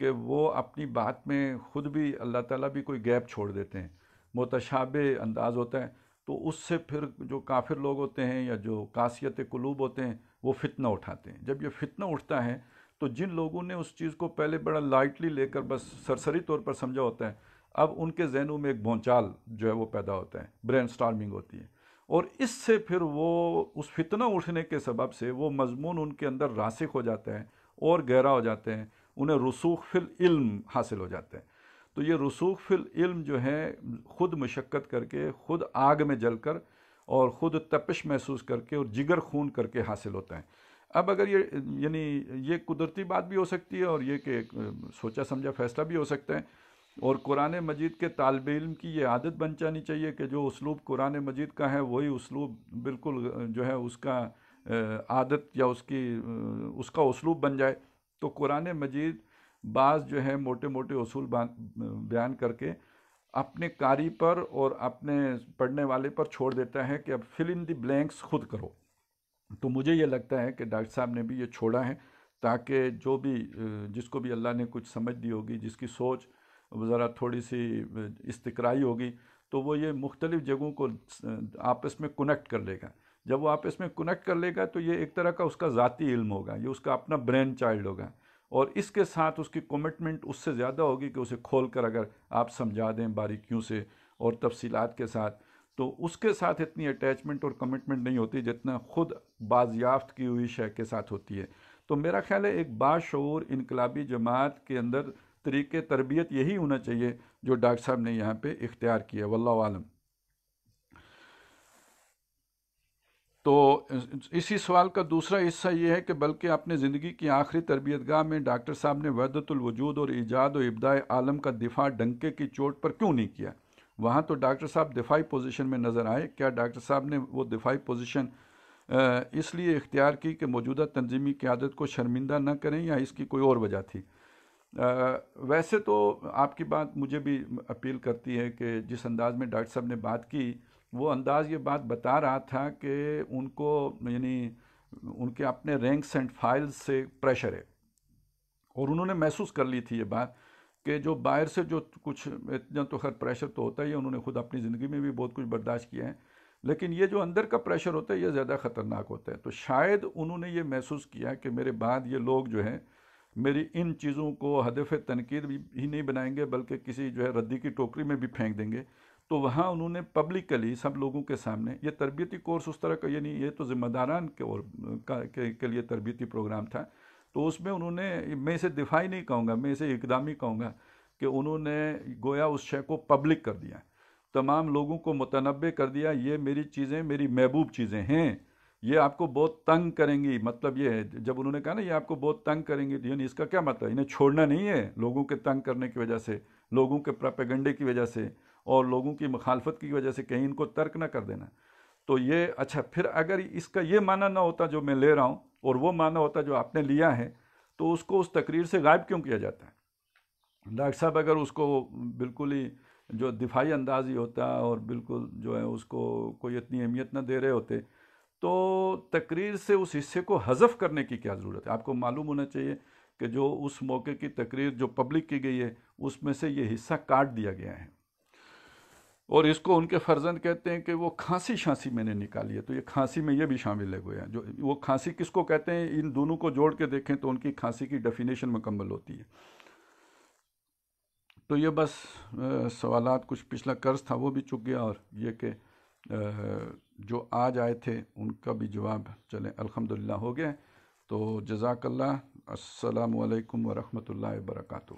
کہ وہ اپنی بات میں خود بھی اللہ تعالیٰ بھی کوئی گیپ چھوڑ دیتے ہیں، متشابہ انداز ہوتا ہے، تو اس سے پھر جو کافر لوگ ہوتے ہیں یا جو قاسیت قلوب ہوتے ہیں وہ فتنہ اٹھاتے ہیں۔ جب یہ فتنہ اٹھتا ہے تو جن لوگوں نے اس چیز کو پہلے بڑا لائٹلی لے کر بس سرسری طور پر سمجھا ہوتا ہے، اب ان کے ذہنوں میں ایک بھونچال جو ہے وہ پیدا ہوتا ہے، برین سٹارمنگ ہوتی ہے، اور اس سے پھر وہ اس فتنہ اٹھنے کے سبب سے وہ مضمون ان کے اندر راسخ ہو جاتا ہے اور گہرا ہو جاتے ہیں، انہیں رسوخ فی العلم حاصل ہو جاتا ہے۔ تو یہ رسوخ فی العلم جو ہے خود مشقت کر کے، خود آگ میں جل کر اور خود تپش محسوس کر کے اور جگر خون کر کے حاصل ہوتا ہے۔ اب اگر یہ قدرتی بات بھی ہو سکتی ہے اور یہ کہ سوچا سمجھا فیصلہ بھی ہو سکتا ہے، اور قرآن مجید کے طالب علم کی یہ عادت بن جانی چاہیے کہ جو اسلوب قرآن مجید کا ہے وہی اسلوب بالکل جو ہے اس کا عادت یا اس کا اسلوب بن جائے۔ تو قرآن مجید بعض جو ہے موٹے موٹے اصول بیان کر کے اپنے قاری پر اور اپنے پڑھنے والے پر چھوڑ دیتا ہے کہ اب فل ان دی بلینکس خود کرو۔ تو مجھے یہ لگتا ہے کہ ڈاکٹر صاحب نے بھی یہ چھوڑا ہے تاکہ جو بھی جس کو بھی اللہ نے کچھ سمجھ دی ہوگی، جس کی سوچ ذرا تھوڑی سی استقرائی ہوگی، تو وہ یہ مختلف جگہوں کو آپس میں کنیکٹ کر لے گا۔ جب وہ آپس میں کنیکٹ کر لے گا تو یہ ایک طرح کا اس کا ذاتی علم ہوگا، یہ اس کا اپنا برین چائلڈ ہوگا، اور اس کے ساتھ اس کی کمٹمنٹ اس سے زیادہ ہوگی کہ اسے کھول کر اگر آپ سمجھا دیں باریکیوں سے اور تفصیلات کے ساتھ، تو اس کے ساتھ اتنی اٹیچمنٹ اور کمٹمنٹ نہیں ہوتی جتنا خود بازیافت کی ہوئی شے کے ساتھ ہوتی ہے۔ تو میرا خیال ہے ایک باشعور انقلابی جماعت کے اندر طریقے تربیت یہی ہونا چاہیے جو ڈاکٹر صاحب نے یہاں پہ اختیار کیا، واللہ عالم۔ تو اسی سوال کا دوسرا حصہ یہ ہے کہ بلکہ اپنے زندگی کی آخری تربیت گاہ میں ڈاکٹر صاحب نے وحدت الوجود اور ایجاد و ابداع عالم کا دفاع ڈنکے کی چوٹ پر کیوں نہیں کیا؟ وہاں تو ڈاکٹر صاحب دفاعی پوزیشن میں نظر آئے۔ کیا ڈاکٹر صاحب نے وہ دفاعی پوزیشن اس لیے اختیار کی کہ موجودہ تنظیمی قیادت کو شرمندہ نہ کریں، یا اس کی کوئی اور وجہ تھی؟ ویسے تو آپ کی بات مجھے بھی اپیل کرتی ہے کہ جس انداز میں ڈاکٹر صاحب نے بات کی، وہ انداز یہ بات بتا رہا تھا کہ ان کو یعنی ان کے اپنے رینکس اینڈ فائلز سے پریشر ہے، اور انہوں نے محسوس کر لی تھی یہ بات کہ جو باہر سے جو کچھ اتنا تو خیر پریشر تو ہوتا ہی ہے، انہوں نے خود اپنی زندگی میں بھی بہت کچھ برداشت کیا ہے، لیکن یہ جو اندر کا پریشر ہوتا ہے یہ زیادہ خطرناک ہوتا ہے۔ تو شاید انہوں نے یہ محسوس کیا کہ میرے بعد یہ لوگ جو ہیں میری ان چیزوں کو ہدف تنقید بھی نہیں بنائیں گے بلکہ کسی جو ہے ردی کی ٹوکری میں بھی پھینک دیں گے۔ تو وہاں انہوں نے پبلکلی سب لوگوں کے سامنے یہ تربیتی کورس اس طرح کا، یعنی یہ تو ذمہ داران کے لیے تربیتی پروگرام تھا، تو اس میں انہوں نے، میں اسے دفاعی نہیں کہوں گا، میں اسے اقدامی کہوں گا، کہ انہوں نے گویا اس شے کو پبلک کر دیا، تمام لوگوں کو متنبع کر دیا یہ میری چیزیں میری محبوب چیزیں ہیں، یہ آپ کو بہت تنگ کریں گی۔ مطلب یہ ہے جب انہوں نے کہا نا یہ آپ کو بہت تنگ کریں گی، یعنی اس کا کیا مطلب؟ انہیں چھوڑنا نہیں ہے لوگوں کے تنگ کرنے کی وجہ سے، لوگوں کے پراپیگنڈے کی وجہ سے اور لوگوں کی مخالفت کی وجہ سے کہیں ان کو ترک نہ کر دینا۔ تو یہ اچھا، پھر اگر اس کا یہ معنی نہ ہوتا جو میں لے رہا ہوں اور وہ معنی ہوتا جو آپ نے لیا ہے، تو اس کو اس تقریر سے غائب کیوں کیا جاتا ہے؟ ڈاکٹر صاحب اگر اس کو بالکل ہی جو دفاعی انداز ہی ہوتا اور بالکل جو ہے اس کو کوئی اتنی اہمیت نہ دے رہے ہوتے تو تقریر سے اس حصے کو حذف کرنے کی کیا ضرورت ہے؟ آپ کو معلوم ہونا چاہیے کہ جو اس موقع کی تقریر جو پبلک کی گئی ہے اس میں سے یہ حصہ کاٹ دیا گیا ہے، اور اس کو ان کے فرزند کہتے ہیں کہ وہ کھانسی شانسی میں نے نکالی ہے، تو یہ کھانسی میں یہ بھی شامل ہے گویا جو وہ کھانسی کس کو کہتے ہیں، ان دونوں کو جوڑ کے دیکھیں تو ان کی کھانسی کی ڈیفینیشن مکمل ہوتی ہے۔ تو یہ بس سوالات کچھ پچھلا قرض تھا وہ بھی چک گیا، اور یہ کہ جو آج آئے تھے ان کا بھی جواب چلیں الحمدللہ ہو گیا۔ تو جزاک اللہ، السلام علیکم ورحمۃ اللہ وبرکاتہ۔